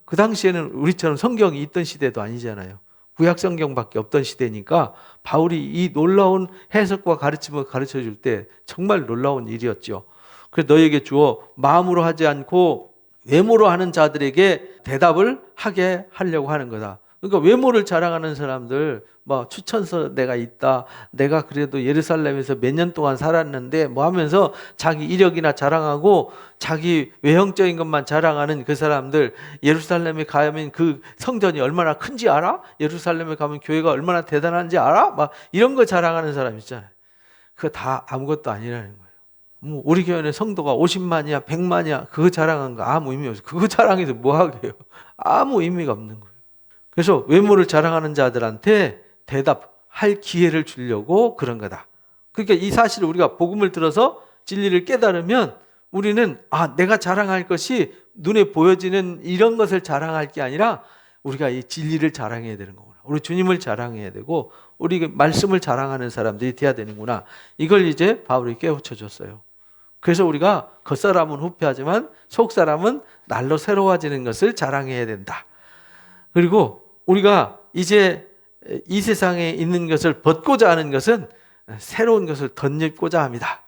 그 당시에는 우리처럼 성경이 있던 시대도 아니잖아요. 구약 성경밖에 없던 시대니까 바울이 이 놀라운 해석과 가르침을 가르쳐 줄 때 정말 놀라운 일이었죠. 그래서 너에게 주어 마음으로 하지 않고 외모로 하는 자들에게 대답을 하게 하려고 하는 거다. 그러니까 외모를 자랑하는 사람들, 뭐 추천서 내가 있다, 내가 그래도 예루살렘에서 몇 년 동안 살았는데 뭐 하면서 자기 이력이나 자랑하고 자기 외형적인 것만 자랑하는 그 사람들, 예루살렘에 가면 그 성전이 얼마나 큰지 알아? 예루살렘에 가면 교회가 얼마나 대단한지 알아? 막 이런 거 자랑하는 사람 있잖아요. 그거 다 아무것도 아니라는 거예요. 뭐 우리 교회는 성도가 50만이야, 100만이야, 그거 자랑한 거 아무 의미 없어요. 그거 자랑해서 뭐 하게요? 아무 의미가 없는 거예요. 그래서 외모를 자랑하는 자들한테 대답할 기회를 주려고 그런 거다. 그러니까 이 사실을 우리가 복음을 들어서 진리를 깨달으면 우리는 내가 자랑할 것이 눈에 보여지는 이런 것을 자랑할 게 아니라 우리가 이 진리를 자랑해야 되는 거구나. 우리 주님을 자랑해야 되고 우리 말씀을 자랑하는 사람들이 돼야 되는구나. 이걸 이제 바울이 깨우쳐 줬어요. 그래서 우리가 겉사람은 후패하지만 속사람은 날로 새로워지는 것을 자랑해야 된다. 그리고 우리가 이제 이 세상에 있는 것을 벗고자 하는 것은 새로운 것을 덧입고자 합니다.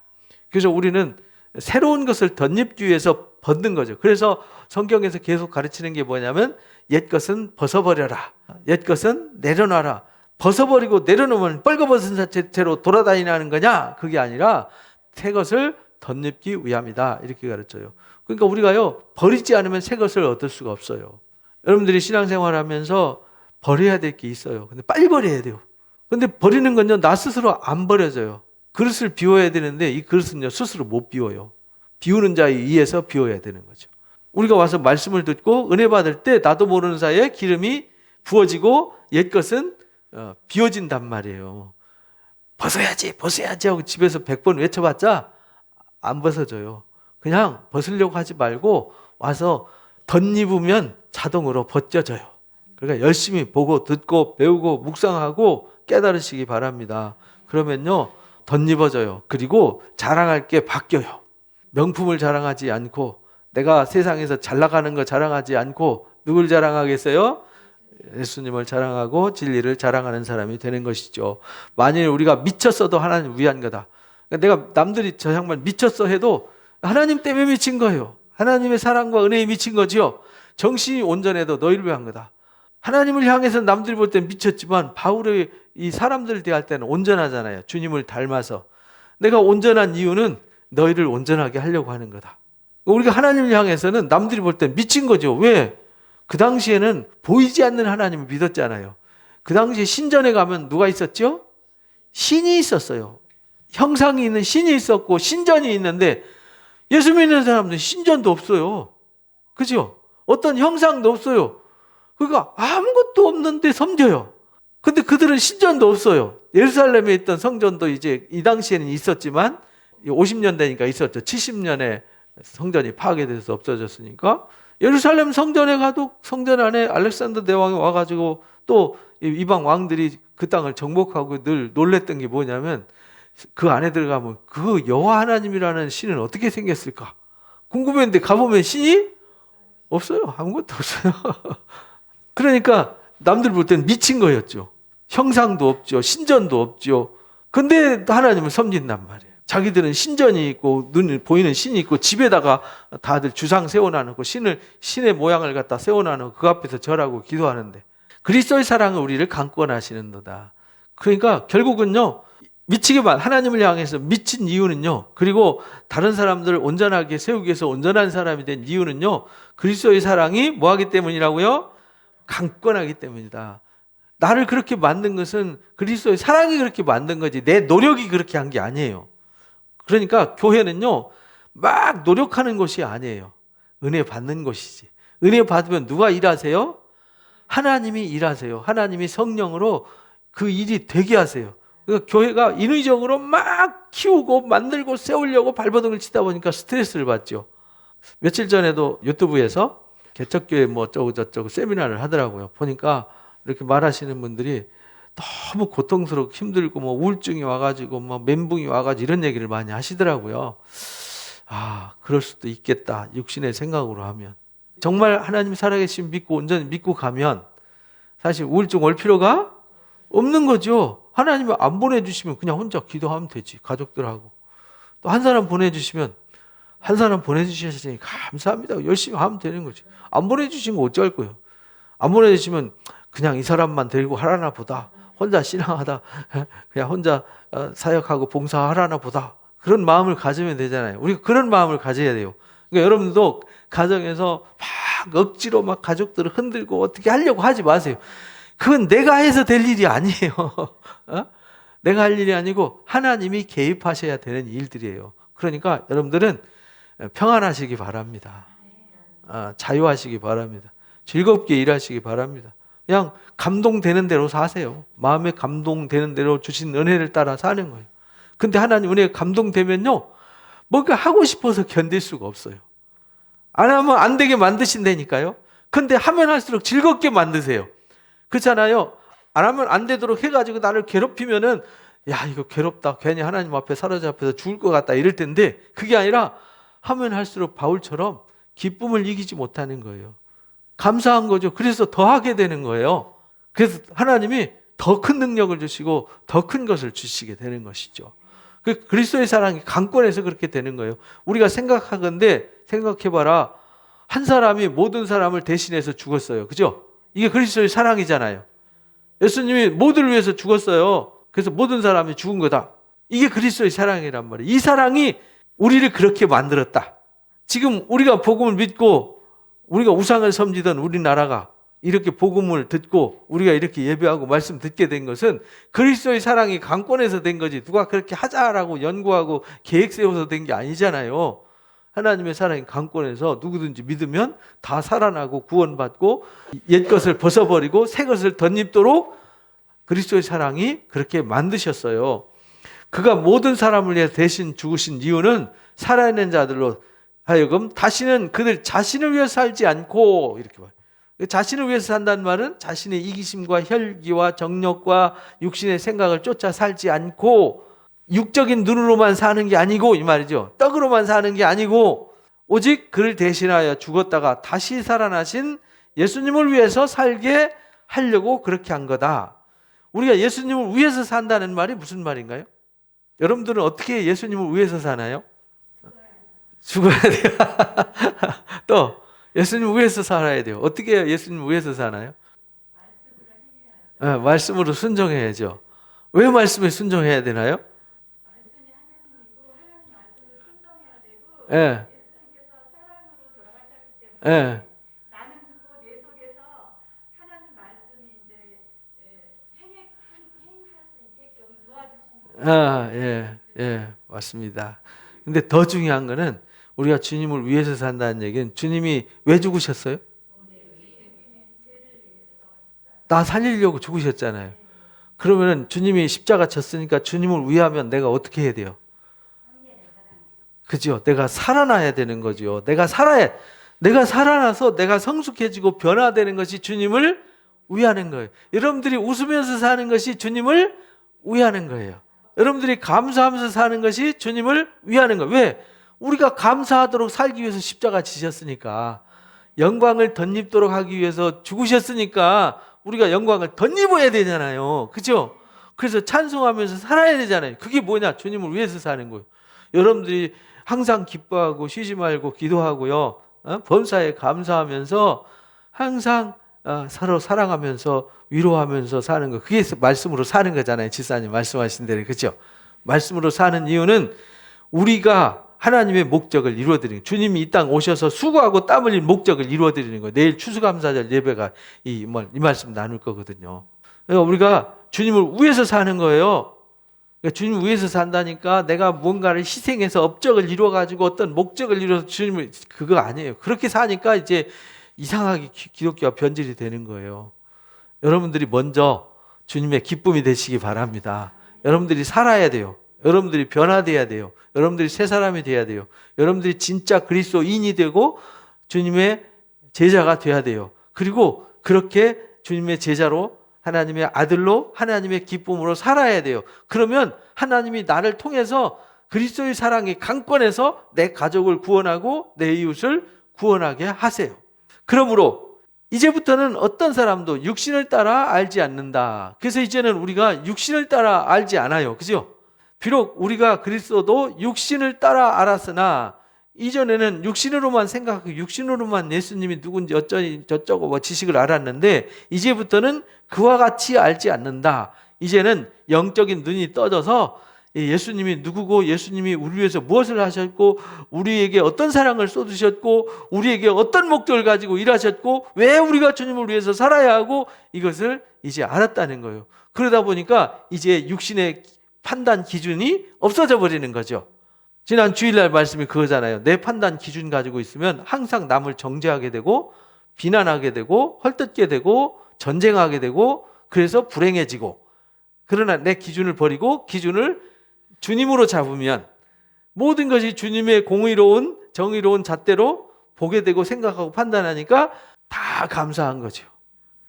그래서 우리는 새로운 것을 덧입기 위해서 벗는 거죠. 그래서 성경에서 계속 가르치는 게 뭐냐면 옛것은 벗어버려라. 옛것은 내려놔라. 벗어버리고 내려놓으면 뻘거벗은 채로 돌아다니는 거냐? 그게 아니라 새 것을 덧입기 위함이다. 이렇게 가르쳐요. 그러니까 우리가요, 버리지 않으면 새 것을 얻을 수가 없어요. 여러분들이 신앙생활 하면서 버려야 될 게 있어요. 근데 빨리 버려야 돼요. 근데 버리는 건요, 나 스스로 안 버려져요. 그릇을 비워야 되는데 이 그릇은요, 스스로 못 비워요. 비우는 자에 의해서 비워야 되는 거죠. 우리가 와서 말씀을 듣고 은혜 받을 때 나도 모르는 사이에 기름이 부어지고 옛것은 비워진단 말이에요. 벗어야지 하고 집에서 100번 외쳐봤자 안 벗어져요. 그냥 벗으려고 하지 말고 와서 덧입으면 자동으로 벗겨져요. 그러니까 열심히 보고 듣고 배우고 묵상하고 깨달으시기 바랍니다. 그러면요, 덧입어져요. 그리고 자랑할 게 바뀌어요. 명품을 자랑하지 않고 내가 세상에서 잘 나가는 거 자랑하지 않고 누굴 자랑하겠어요? 예수님을 자랑하고 진리를 자랑하는 사람이 되는 것이죠. 만일 우리가 미쳤어도 하나님 위한 거다. 내가 남들이 저 양반 미쳤어 해도 하나님 때문에 미친 거예요. 하나님의 사랑과 은혜에 미친 거지요. 정신이 온전해도 너희를 위한 거다. 하나님을 향해서 남들이 볼 땐 미쳤지만 바울의 이 사람들을 대할 때는 온전하잖아요. 주님을 닮아서. 내가 온전한 이유는 너희를 온전하게 하려고 하는 거다. 우리가 하나님을 향해서는 남들이 볼 땐 미친 거죠. 왜? 그 당시에는 보이지 않는 하나님을 믿었잖아요. 그 당시에 신전에 가면 누가 있었죠? 신이 있었어요. 형상이 있는 신이 있었고 신전이 있는데 예수 믿는 사람들은 신전도 없어요. 그죠? 어떤 형상도 없어요. 그러니까 아무것도 없는데 섬겨요. 근데 그들은 신전도 없어요. 예루살렘에 있던 성전도 이제 이 당시에는 있었지만 50년 되니까 있었죠. 70년에 성전이 파괴돼서 없어졌으니까 예루살렘 성전에 가도 성전 안에 알렉산더 대왕이 와가지고 또 이방 왕들이 그 땅을 정복하고 늘 놀랬던 게 뭐냐면 그 안에 들어가면 그 여호와 하나님이라는 신은 어떻게 생겼을까 궁금했는데 가보면 신이 없어요. 아무것도 없어요. 그러니까 남들 볼 때는 미친 거였죠. 형상도 없죠. 신전도 없죠. 근데 하나님을 섬긴단 말이에요. 자기들은 신전이 있고 눈에 보이는 신이 있고 집에다가 다들 주상 세워놔놓고 신의 모양을 갖다 세워놔놓고 그 앞에서 절하고 기도하는데 그리스도의 사랑은 우리를 강권하시는도다. 그러니까 결국은요, 미치게만 하나님을 향해서 미친 이유는요, 그리고 다른 사람들을 온전하게 세우기 위해서 온전한 사람이 된 이유는요, 그리스도의 사랑이 뭐하기 때문이라고요? 강권하기 때문이다. 나를 그렇게 만든 것은 그리스도의 사랑이 그렇게 만든 거지 내 노력이 그렇게 한 게 아니에요. 그러니까 교회는요, 막 노력하는 것이 아니에요. 은혜 받는 것이지. 은혜 받으면 누가 일하세요? 하나님이 일하세요. 하나님이 성령으로 그 일이 되게 하세요. 그러니까 교회가 인위적으로 막 키우고 만들고 세우려고 발버둥을 치다 보니까 스트레스를 받죠. 며칠 전에도 유튜브에서 개척교회 뭐 어쩌고 저쩌고 세미나를 하더라고요. 보니까 이렇게 말하시는 분들이 너무 고통스럽고 힘들고 뭐 우울증이 와가지고 뭐 멘붕이 와가지고 이런 얘기를 많이 하시더라고요. 아, 그럴 수도 있겠다. 육신의 생각으로 하면. 정말 하나님 살아계신 믿고 온전히 믿고 가면 사실 우울증 올 필요가 없는 거죠. 하나님이 안 보내주시면 그냥 혼자 기도하면 되지. 가족들하고. 또 한 사람 보내주시면 한 사람 보내주셨으니 감사합니다. 열심히 하면 되는 거지. 안 보내주신 거 어찌할 거예요. 안 보내주시면 그냥 이 사람만 데리고 하라나 보다. 혼자 신앙하다. 그냥 혼자 사역하고 봉사하라나 보다. 그런 마음을 가지면 되잖아요. 우리가 그런 마음을 가져야 돼요. 그러니까 여러분도 가정에서 막 억지로 막 가족들을 흔들고 어떻게 하려고 하지 마세요. 그건 내가 해서 될 일이 아니에요. 내가 할 일이 아니고 하나님이 개입하셔야 되는 일들이에요. 그러니까 여러분들은 평안하시기 바랍니다. 자유하시기 바랍니다. 즐겁게 일하시기 바랍니다. 그냥 감동되는 대로 사세요. 마음에 감동되는 대로 주신 은혜를 따라 사는 거예요. 근데 하나님 은혜가 감동되면요, 뭔가 하고 싶어서 견딜 수가 없어요. 안 하면 안 되게 만드신다니까요. 근데 하면 할수록 즐겁게 만드세요. 그렇잖아요. 안 하면 안 되도록 해가지고 나를 괴롭히면은 야, 이거 괴롭다. 괜히 하나님 앞에 사로잡혀서 죽을 것 같다. 이럴 텐데 그게 아니라 하면 할수록 바울처럼 기쁨을 이기지 못하는 거예요. 감사한 거죠. 그래서 더 하게 되는 거예요. 그래서 하나님이 더 큰 능력을 주시고 더 큰 것을 주시게 되는 것이죠. 그 그리스도의 사랑이 강권해서 그렇게 되는 거예요. 우리가 생각하건대 생각해봐라. 한 사람이 모든 사람을 대신해서 죽었어요. 그죠? 이게 그리스도의 사랑이잖아요. 예수님이 모두를 위해서 죽었어요. 그래서 모든 사람이 죽은 거다. 이게 그리스도의 사랑이란 말이에요. 이 사랑이 우리를 그렇게 만들었다. 지금 우리가 복음을 믿고 우리가 우상을 섬기던 우리나라가 이렇게 복음을 듣고 우리가 이렇게 예배하고 말씀 듣게 된 것은 그리스도의 사랑이 강권해서 된 거지. 누가 그렇게 하자라고 연구하고 계획 세워서 된 게 아니잖아요. 하나님의 사랑이 강권해서 누구든지 믿으면 다 살아나고 구원받고 옛 것을 벗어버리고 새 것을 덧입도록 그리스도의 사랑이 그렇게 만드셨어요. 그가 모든 사람을 위해 대신 죽으신 이유는 살아있는 자들로 하여금 다시는 그들 자신을 위해 살지 않고 이렇게 말해요. 자신을 위해서 산다는 말은 자신의 이기심과 혈기와 정욕과 육신의 생각을 쫓아 살지 않고 육적인 눈으로만 사는 게 아니고 이 말이죠. 떡으로만 사는 게 아니고 오직 그를 대신하여 죽었다가 다시 살아나신 예수님을 위해서 살게 하려고 그렇게 한 거다. 우리가 예수님을 위해서 산다는 말이 무슨 말인가요? 여러분들은 어떻게 예수님을 위해서 사나요? 죽어야 돼요. 또 예수님을 위해서 살아야 돼요. 어떻게 예수님을 위해서 사나요? 말씀으로 순종해야죠. 왜 말씀에 순종해야 되나요? 말씀이 하나님이고 하나님 말씀을 순종해야 되고 예. 예수님께서 사랑으로 돌아가셨기 때문에 예. 나는 듣고 내 속에서 하나님 말씀이 이제 행할 수 있게끔 도와주시는 거예요. 예, 맞습니다. 근데 더 중요한 거는 우리가 주님을 위해서 산다는 얘기는 주님이 왜 죽으셨어요? 나 살리려고 죽으셨잖아요. 그러면은 주님이 십자가 졌으니까 주님을 위하면 내가 어떻게 해야 돼요? 그죠? 내가 살아나야 되는 거죠. 내가 살아나서 내가 성숙해지고 변화되는 것이 주님을 위하는 거예요. 여러분들이 웃으면서 사는 것이 주님을 위하는 거예요. 여러분들이 감사하면서 사는 것이 주님을 위하는 거예요. 왜? 우리가 감사하도록 살기 위해서 십자가 지셨으니까, 영광을 덧입도록 하기 위해서 죽으셨으니까 우리가 영광을 덧입어야 되잖아요. 그죠? 그래서 찬송하면서 살아야 되잖아요. 그게 뭐냐? 주님을 위해서 사는 거예요. 여러분들이 항상 기뻐하고 쉬지 말고 기도하고요. 범사에 감사하면서 항상 서로 사랑하면서 위로하면서 사는 거. 그게 말씀으로 사는 거잖아요. 지사님 말씀하신 대로. 그죠? 말씀으로 사는 이유는 우리가 하나님의 목적을 이루어드리는, 주님이 이 땅 오셔서 수고하고 땀 흘린 목적을 이루어드리는 거예요. 내일 추수감사절 예배가 이 말씀 나눌 거거든요. 그러니까 우리가 주님을 위해서 사는 거예요. 그러니까 주님을 위해서 산다니까 내가 뭔가를 희생해서 업적을 이루어가지고 어떤 목적을 이루어서 주님을, 그거 아니에요. 그렇게 사니까 이제 이상하게 기독교가 변질이 되는 거예요. 여러분들이 먼저 주님의 기쁨이 되시기 바랍니다. 여러분들이 살아야 돼요. 여러분들이 변화돼야 돼요. 여러분들이 새 사람이 돼야 돼요. 여러분들이 진짜 그리스도인이 되고 주님의 제자가 돼야 돼요. 그리고 그렇게 주님의 제자로, 하나님의 아들로, 하나님의 기쁨으로 살아야 돼요. 그러면 하나님이 나를 통해서 그리스도의 사랑이 강권해서 내 가족을 구원하고 내 이웃을 구원하게 하세요. 그러므로 이제부터는 어떤 사람도 육신을 따라 알지 않는다. 그래서 이제는 우리가 육신을 따라 알지 않아요. 그죠? 비록 우리가 그리스도도 육신을 따라 알았으나 이전에는 육신으로만 생각하고 육신으로만 예수님이 누군지 어쩌니 저쩌고 지식을 알았는데 이제부터는 그와 같이 알지 않는다. 이제는 영적인 눈이 떠져서 예수님이 누구고 예수님이 우리 위해서 무엇을 하셨고 우리에게 어떤 사랑을 쏟으셨고 우리에게 어떤 목적을 가지고 일하셨고 왜 우리가 주님을 위해서 살아야 하고 이것을 이제 알았다는 거예요. 그러다 보니까 이제 육신의 판단 기준이 없어져 버리는 거죠. 지난 주일날 말씀이 그거잖아요. 내 판단 기준 가지고 있으면 항상 남을 정죄하게 되고 비난하게 되고 헐뜯게 되고 전쟁하게 되고 그래서 불행해지고, 그러나 내 기준을 버리고 기준을 주님으로 잡으면 모든 것이 주님의 공의로운 정의로운 잣대로 보게 되고 생각하고 판단하니까 다 감사한 거죠.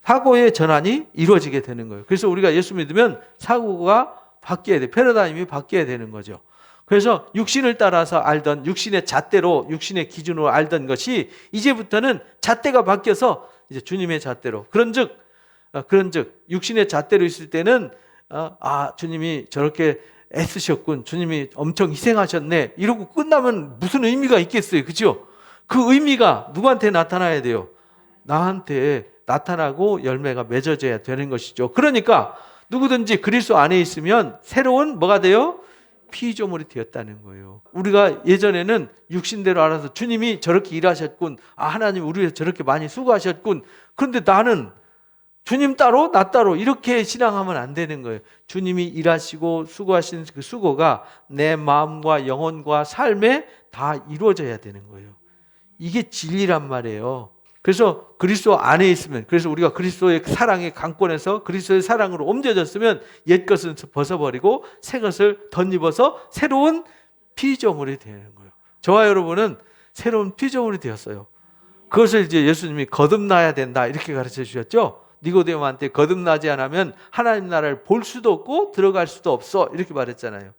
사고의 전환이 이루어지게 되는 거예요. 그래서 우리가 예수 믿으면 사고가 바뀌어야 돼. 패러다임이 바뀌어야 되는 거죠. 그래서 육신을 따라서 알던 육신의 잣대로 육신의 기준으로 알던 것이 이제부터는 잣대가 바뀌어서 이제 주님의 잣대로 그런즉 육신의 잣대로 있을 때는 주님이 저렇게 애쓰셨군. 주님이 엄청 희생하셨네. 이러고 끝나면 무슨 의미가 있겠어요. 그죠? 그 의미가 누구한테 나타나야 돼요? 나한테 나타나고 열매가 맺어져야 되는 것이죠. 그러니까 누구든지 그리스도 안에 있으면 새로운 뭐가 돼요? 피조물이 되었다는 거예요. 우리가 예전에는 육신대로 알아서 주님이 저렇게 일하셨군. 하나님 우리 위해서 저렇게 많이 수고하셨군. 그런데 나는 주님 따로 나 따로 이렇게 신앙하면 안 되는 거예요. 주님이 일하시고 수고하신 그 수고가 내 마음과 영혼과 삶에 다 이루어져야 되는 거예요. 이게 진리란 말이에요. 그래서 그리스도 안에 있으면, 그래서 우리가 그리스도의 사랑의 강권에서 그리스도의 사랑으로 옮겨졌으면 옛 것은 벗어버리고 새 것을 덧입어서 새로운 피조물이 되는 거예요. 저와 여러분은 새로운 피조물이 되었어요. 그것을 이제 예수님이 거듭나야 된다 이렇게 가르쳐 주셨죠. 니고데모한테 거듭나지 않으면 하나님 나라를 볼 수도 없고 들어갈 수도 없어 이렇게 말했잖아요.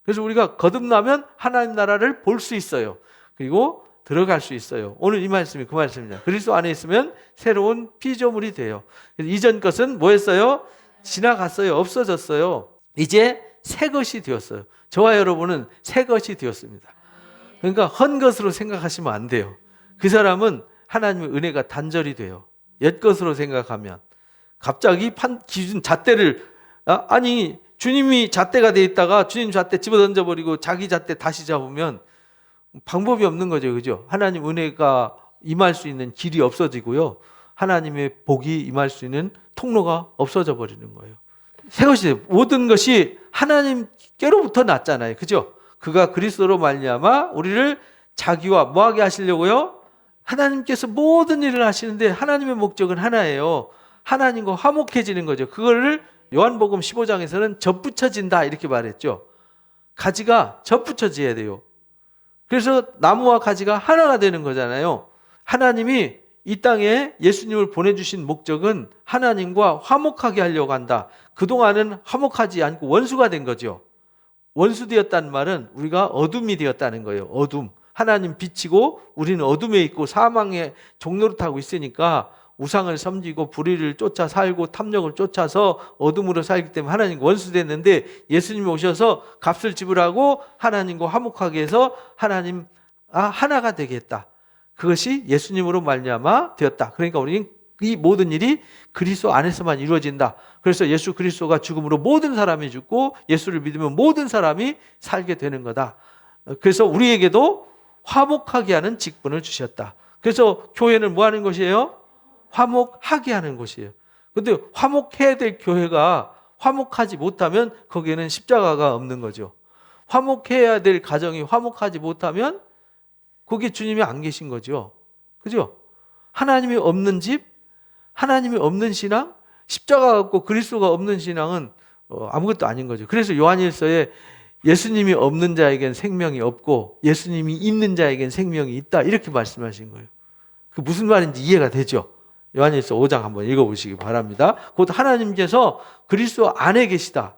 그래서 우리가 거듭나면 하나님 나라를 볼 수 있어요. 그리고 들어갈 수 있어요. 오늘 이 말씀이 그 말씀입니다. 그리스도 안에 있으면 새로운 피조물이 돼요. 이전 것은 뭐였어요? 지나갔어요. 없어졌어요. 이제 새 것이 되었어요. 저와 여러분은 새 것이 되었습니다. 그러니까 헌 것으로 생각하시면 안 돼요. 그 사람은 하나님의 은혜가 단절이 돼요. 옛 것으로 생각하면 갑자기 기준 잣대를 주님이 잣대가 돼 있다가 주님 잣대 집어 던져버리고 자기 잣대 다시 잡으면 방법이 없는 거죠. 그죠? 하나님 은혜가 임할 수 있는 길이 없어지고요. 하나님의 복이 임할 수 있는 통로가 없어져 버리는 거예요. 새 것이 모든 것이 하나님께로부터 났잖아요. 그죠? 그가 그리스도로 말미암아 우리를 자기와 뭐하게 하시려고요? 하나님께서 모든 일을 하시는데 하나님의 목적은 하나예요. 하나님과 화목해지는 거죠. 그거를 요한복음 15장에서는 접붙여진다 이렇게 말했죠. 가지가 접붙여져야 돼요. 그래서 나무와 가지가 하나가 되는 거잖아요. 하나님이 이 땅에 예수님을 보내주신 목적은 하나님과 화목하게 하려고 한다. 그동안은 화목하지 않고 원수가 된 거죠. 원수 되었다는 말은 우리가 어둠이 되었다는 거예요. 어둠. 하나님 빛이고 우리는 어둠에 있고 사망의 종로를 타고 있으니까 우상을 섬기고 불의를 쫓아 살고 탐욕을 쫓아서 어둠으로 살기 때문에 하나님과 원수됐는데 예수님이 오셔서 값을 지불하고 하나님과 화목하게 해서 하나님 하나가 되겠다. 그것이 예수님으로 말미암아 되었다. 그러니까 우리는 이 모든 일이 그리스도 안에서만 이루어진다. 그래서 예수 그리스도가 죽음으로 모든 사람이 죽고 예수를 믿으면 모든 사람이 살게 되는 거다. 그래서 우리에게도 화목하게 하는 직분을 주셨다. 그래서 교회는 뭐 하는 것이에요? 화목하게 하는 곳이에요. 그런데 화목해야 될 교회가 화목하지 못하면 거기에는 십자가가 없는 거죠. 화목해야 될 가정이 화목하지 못하면 거기에 주님이 안 계신 거죠. 그죠? 하나님이 없는 집, 하나님이 없는 신앙, 십자가 없고 그리스도가 없는 신앙은 아무것도 아닌 거죠. 그래서 요한일서에 예수님이 없는 자에겐 생명이 없고 예수님이 있는 자에겐 생명이 있다 이렇게 말씀하신 거예요. 그 무슨 말인지 이해가 되죠? 요한일서 5장 한번 읽어보시기 바랍니다. 곧 하나님께서 그리스도 안에 계시다.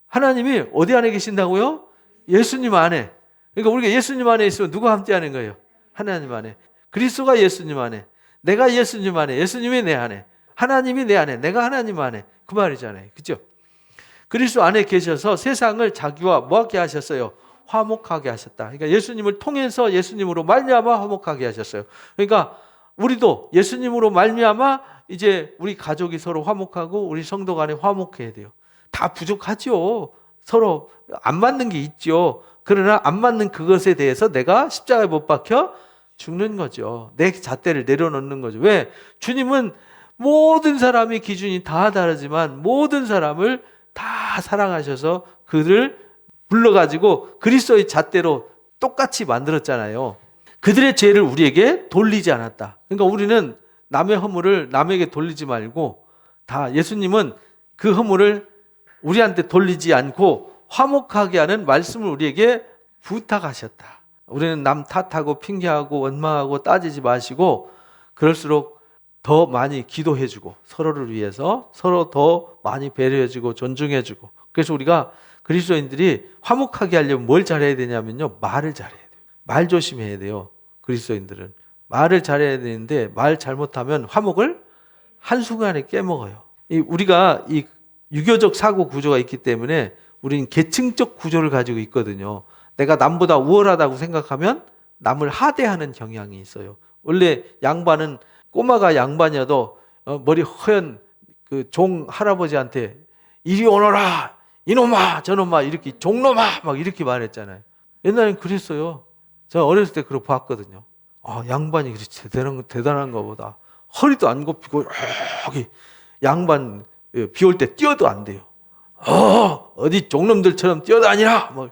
하나님이 어디 안에 계신다고요? 예수님 안에. 그러니까 우리가 예수님 안에 있으면 누가 함께 하는 거예요? 하나님 안에. 그리스도가 예수님 안에. 내가 예수님 안에. 예수님이 내 안에. 하나님이 내 안에. 내가 하나님 안에. 그 말이잖아요. 그죠? 그리스도 안에 계셔서 세상을 자기와 뭐하게 하셨어요? 화목하게 하셨다. 그러니까 예수님을 통해서 예수님으로 말미암아 화목하게 하셨어요. 그러니까 우리도 예수님으로 말미암아 이제 우리 가족이 서로 화목하고 우리 성도 간에 화목해야 돼요. 다 부족하죠. 서로 안 맞는 게 있죠. 그러나 안 맞는 그것에 대해서 내가 십자가에 못 박혀 죽는 거죠. 내 잣대를 내려놓는 거죠. 왜? 주님은 모든 사람의 기준이 다 다르지만 모든 사람을 다 사랑하셔서 그들을 불러가지고 그리스도의 잣대로 똑같이 만들었잖아요. 그들의 죄를 우리에게 돌리지 않았다. 그러니까 우리는 남의 허물을 남에게 돌리지 말고 다 예수님은 그 허물을 우리한테 돌리지 않고 화목하게 하는 말씀을 우리에게 부탁하셨다. 우리는 남 탓하고 핑계하고 원망하고 따지지 마시고 그럴수록 더 많이 기도해주고 서로를 위해서 서로 더 많이 배려해주고 존중해주고. 그래서 우리가 그리스도인들이 화목하게 하려면 뭘 잘해야 되냐면요, 말을 잘해야 돼요. 말 조심해야 돼요. 그리스도인들은 말을 잘해야 되는데 말 잘못하면 화목을 한순간에 깨먹어요. 우리가 이 유교적 사고 구조가 있기 때문에 우리는 계층적 구조를 가지고 있거든요. 내가 남보다 우월하다고 생각하면 남을 하대하는 경향이 있어요. 원래 양반은 꼬마가 양반이어도 머리 허연 그 종 할아버지한테 이리 오너라 이놈아 저놈아 이렇게 종놈아 막 이렇게 말했잖아요. 옛날엔 그랬어요. 제가 어렸을 때 그걸 봤거든요. 아, 양반이 그렇지 대단한가 보다. 허리도 안 굽히고 여기 양반 비 올 때 뛰어도 안 돼요. 어디 종놈들처럼 뛰어다니라 뭐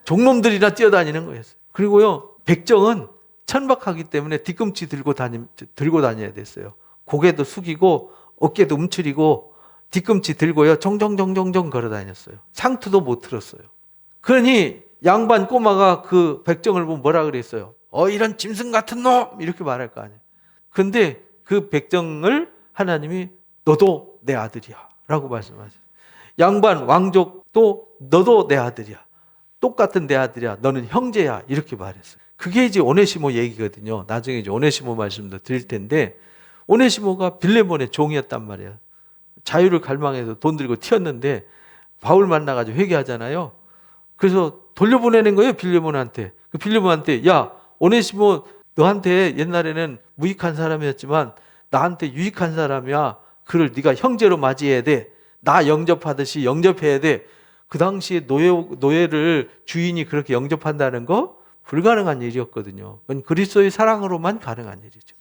종놈들이나 뛰어다니는 거였어요. 그리고요, 백정은 천박하기 때문에 뒤꿈치 들고 다녀야 됐어요. 고개도 숙이고 어깨도 움츠리고 뒤꿈치 들고요 정정정정정 걸어 다녔어요. 상투도 못 들었어요. 그러니 양반 꼬마가 그 백정을 보면 뭐라 그랬어요? 이런 짐승 같은 놈 이렇게 말할 거 아니에요. 근데 그 백정을 하나님이 너도 내 아들이야 라고 말씀하셨어요. 양반 왕족도 너도 내 아들이야. 똑같은 내 아들이야. 너는 형제야. 이렇게 말했어요. 그게 이제 오네시모 얘기거든요. 나중에 이제 오네시모 말씀도 드릴 텐데, 오네시모가 빌레몬의 종이었단 말이에요. 자유를 갈망해서 돈 들고 튀었는데 바울 만나가지고 회개하잖아요. 그래서 돌려보내는 거예요, 빌레몬한테. 그 빌레몬한테 야, 오네시모 너한테 옛날에는 무익한 사람이었지만 나한테 유익한 사람이야. 그를 네가 형제로 맞이해야 돼. 나 영접하듯이 영접해야 돼. 그 당시에 노예를 주인이 그렇게 영접한다는 거 불가능한 일이었거든요. 그건 그리스도의 사랑으로만 가능한 일이죠.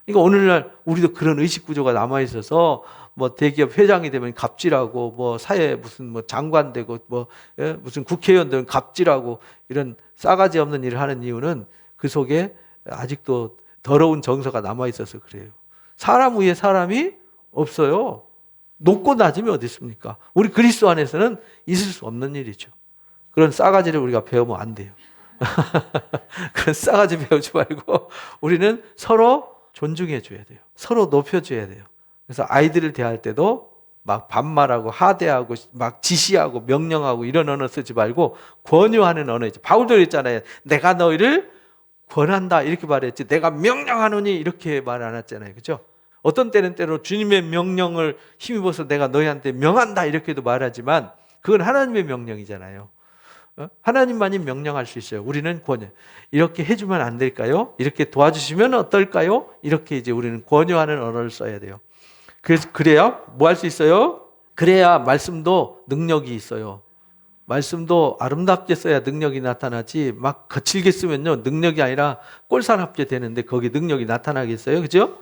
그러니까 오늘날 우리도 그런 의식 구조가 남아 있어서 뭐 대기업 회장이 되면 갑질하고 뭐 사회 무슨 뭐 장관 되고 뭐 무슨 국회의원 되면 갑질하고 이런 싸가지 없는 일을 하는 이유는 그 속에 아직도 더러운 정서가 남아 있어서 그래요. 사람 위에 사람이 없어요. 높고 낮음이 어디 있습니까? 우리 그리스도 안에서는 있을 수 없는 일이죠. 그런 싸가지를 우리가 배우면 안 돼요. 그런 싸가지 배우지 말고 우리는 서로 존중해 줘야 돼요. 서로 높여 줘야 돼요. 그래서 아이들을 대할 때도 막 반말하고 하대하고 막 지시하고 명령하고 이런 언어 쓰지 말고 권유하는 언어이죠. 바울도 그랬잖아요. 내가 너희를 권한다 이렇게 말했지 내가 명령하노니 이렇게 말 안 했잖아요. 그렇죠? 어떤 때로 주님의 명령을 힘입어서 내가 너희한테 명한다 이렇게도 말하지만 그건 하나님의 명령이잖아요. 하나님만이 명령할 수 있어요. 우리는 권유. 이렇게 해주면 안 될까요? 이렇게 도와주시면 어떨까요? 이렇게 이제 우리는 권유하는 언어를 써야 돼요. 그래서 그래야 뭐 할 수 있어요? 그래야 말씀도 능력이 있어요. 말씀도 아름답게 써야 능력이 나타나지 막 거칠게 쓰면요 능력이 아니라 꼴사납게 되는데 거기 능력이 나타나겠어요? 그죠?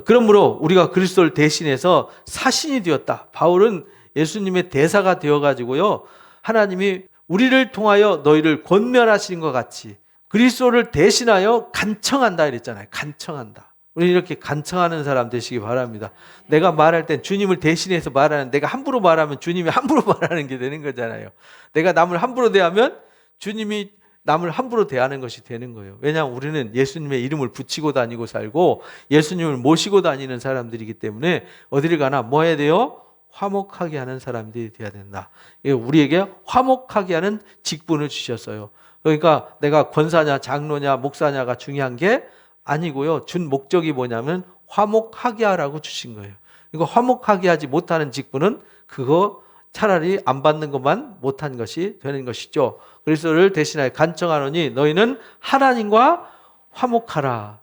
그러므로 우리가 그리스도를 대신해서 사신이 되었다. 바울은 예수님의 대사가 되어가지고요 하나님이 우리를 통하여 너희를 권면하신 것 같이 그리스도를 대신하여 간청한다 이랬잖아요. 간청한다. 우리 이렇게 간청하는 사람 되시기 바랍니다. 내가 말할 땐 주님을 대신해서 말하는, 내가 함부로 말하면 주님이 함부로 말하는 게 되는 거잖아요. 내가 남을 함부로 대하면 주님이 남을 함부로 대하는 것이 되는 거예요. 왜냐하면 우리는 예수님의 이름을 붙이고 다니고 살고 예수님을 모시고 다니는 사람들이기 때문에 어디를 가나 뭐 해야 돼요? 화목하게 하는 사람들이 되어야 된다. 우리에게 화목하게 하는 직분을 주셨어요. 그러니까 내가 권사냐 장로냐 목사냐가 중요한 게 아니고요. 준 목적이 뭐냐면 화목하게 하라고 주신 거예요. 이거 화목하게 하지 못하는 직분은 그거 차라리 안 받는 것만 못한 것이 되는 것이죠. 그리스도를 대신하여 간청하노니 너희는 하나님과 화목하라.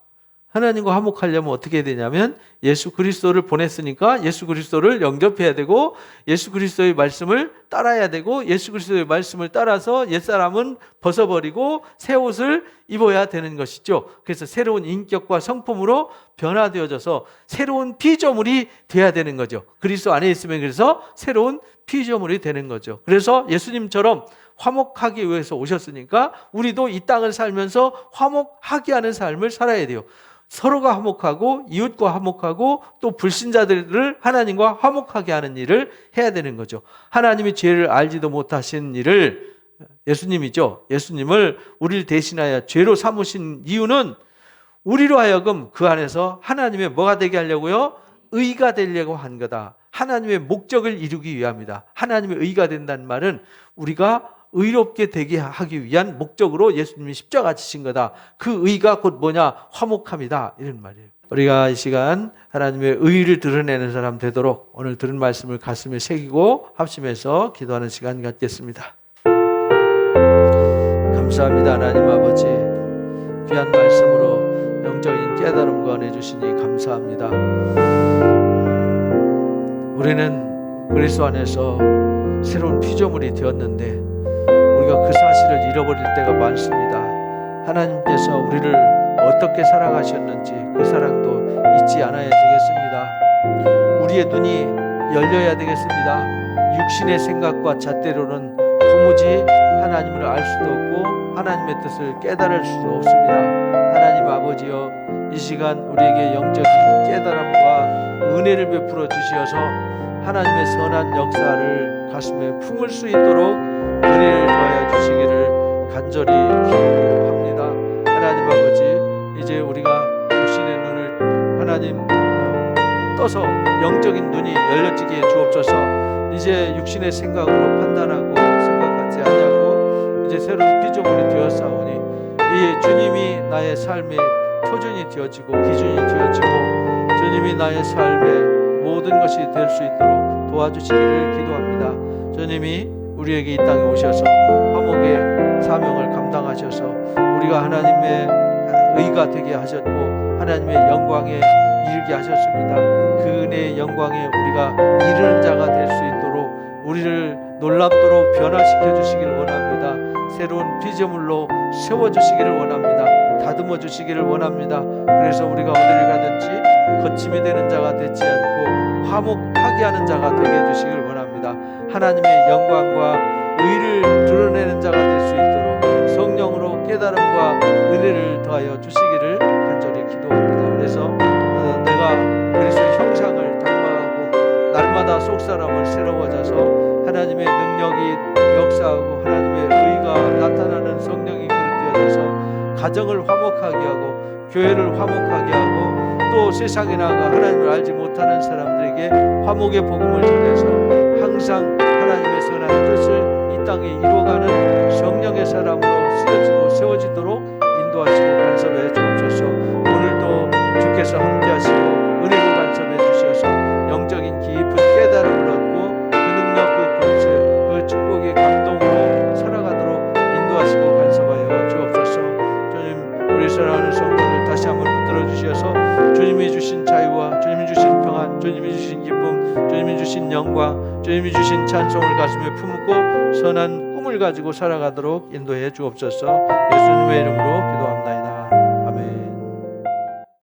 하나님과 화목하려면 어떻게 해야 되냐면 예수 그리스도를 보냈으니까 예수 그리스도를 영접해야 되고 예수 그리스도의 말씀을 따라야 되고 예수 그리스도의 말씀을 따라서 옛사람은 벗어버리고 새 옷을 입어야 되는 것이죠. 그래서 새로운 인격과 성품으로 변화되어져서 새로운 피조물이 돼야 되는 거죠. 그리스도 안에 있으면 그래서 새로운 피조물이 되는 거죠. 그래서 예수님처럼 화목하기 위해서 오셨으니까 우리도 이 땅을 살면서 화목하게 하는 삶을 살아야 돼요. 서로가 화목하고 이웃과 화목하고 또 불신자들을 하나님과 화목하게 하는 일을 해야 되는 거죠. 하나님이 죄를 알지도 못하신 일을 예수님이죠. 예수님을 우리를 대신하여 죄로 삼으신 이유는 우리로 하여금 그 안에서 하나님의 뭐가 되게 하려고요? 의가 되려고 한 거다. 하나님의 목적을 이루기 위함이다. 하나님의 의가 된다는 말은 우리가 의롭게 되게 하기 위한 목적으로 예수님이 십자가 지신 거다. 그 의가 곧 뭐냐? 화목함이다. 이런 말이에요. 우리가 이 시간 하나님의 의를 드러내는 사람 되도록 오늘 들은 말씀을 가슴에 새기고 합심해서 기도하는 시간 갖겠습니다. 감사합니다. 하나님 아버지, 귀한 말씀으로 영적인 깨달음과 은혜 주시니 감사합니다. 우리는 그리스도 안에서 새로운 피조물이 되었는데 우리가 그 사실을 잃어버릴 때가 많습니다. 하나님께서 우리를 어떻게 사랑하셨는지 그 사랑도 잊지 않아야 되겠습니다. 우리의 눈이 열려야 되겠습니다. 육신의 생각과 잣대로는 도무지 하나님을 알 수도 없고 하나님의 뜻을 깨달을 수도 없습니다. 하나님 아버지여, 이 시간 우리에게 영적인 깨달음과 은혜를 베풀어 주시어서 하나님의 선한 역사를 가슴에 품을 수 있도록 은혜를 더하여 주시기를 간절히 기도합니다. 하나님 아버지, 이제 우리가 육신의 눈을 하나님 떠서 영적인 눈이 열려지게 해 주옵소서. 이제 육신의 생각으로 판단하고 생각하지 아니하고 이제 새로운 피조물이 되었사오니 이 주님이 나의 삶의 표준이 되어지고 기준이 되어지고 주님이 나의 삶의 모든 것이 될 수 있도록 도와주시기를 기도합니다. 주님이 우리에게 이 땅에 오셔서 화목의 사명을 감당하셔서 우리가 하나님의 의가 되게 하셨고 하나님의 영광에 이르게 하셨습니다. 그 은혜의 영광에 우리가 이르는 자가 될 수 있도록 우리를 놀랍도록 변화시켜 주시기를 원합니다. 새로운 피조물로 세워주시기를 원합니다. 다듬어 주시기를 원합니다. 그래서 우리가 어디를 가든지 거침이 되는 자가 되지 않고 화목하게 하는 자가 되게 해주시기를 원합니다. 하나님의 영광과 의를 드러내는 자가 될 수 있도록 성령으로 깨달음과 은혜를 더하여 주시기를 간절히 기도합니다. 그래서 내가 그리스도의 형상을 닮아가고 날마다 속사람은 새로워져서 하나님의 능력이 역사하고 하나님의 의가 나타나는 성령이 그릇되어져서 가정을 화목하게 하고 교회를 화목하게 하고 또 세상에 나가 하나님을 알지 못하는 사람들에게 화목의 복음을 전해서 항상 하나님의 선한 뜻을 이 땅에 이루어가는 성령의 사람으로 쓰여지고 세워지도록 인도하시고 간섭해 주옵소서. 오늘도 주께서 함께 하시고 은혜로 간섭해 주셔서 영적인 깊은 깨달음을 얻고 그 능력, 그 권세, 그 축복의 감동으로 살아가도록 인도하시고 간섭하여 주옵소서. 주님, 우리 사랑하는 성도를 다시 한번 붙들어 주셔서 주님이 주신 자유와 주님이 주신 평안, 주님이 주신 기쁨, 주님이 주신 영광, 주님이 주신 찬송을 가슴에 품고 선한 꿈을 가지고 살아가도록 인도해 주옵소서. 예수님의 이름으로 기도합니다.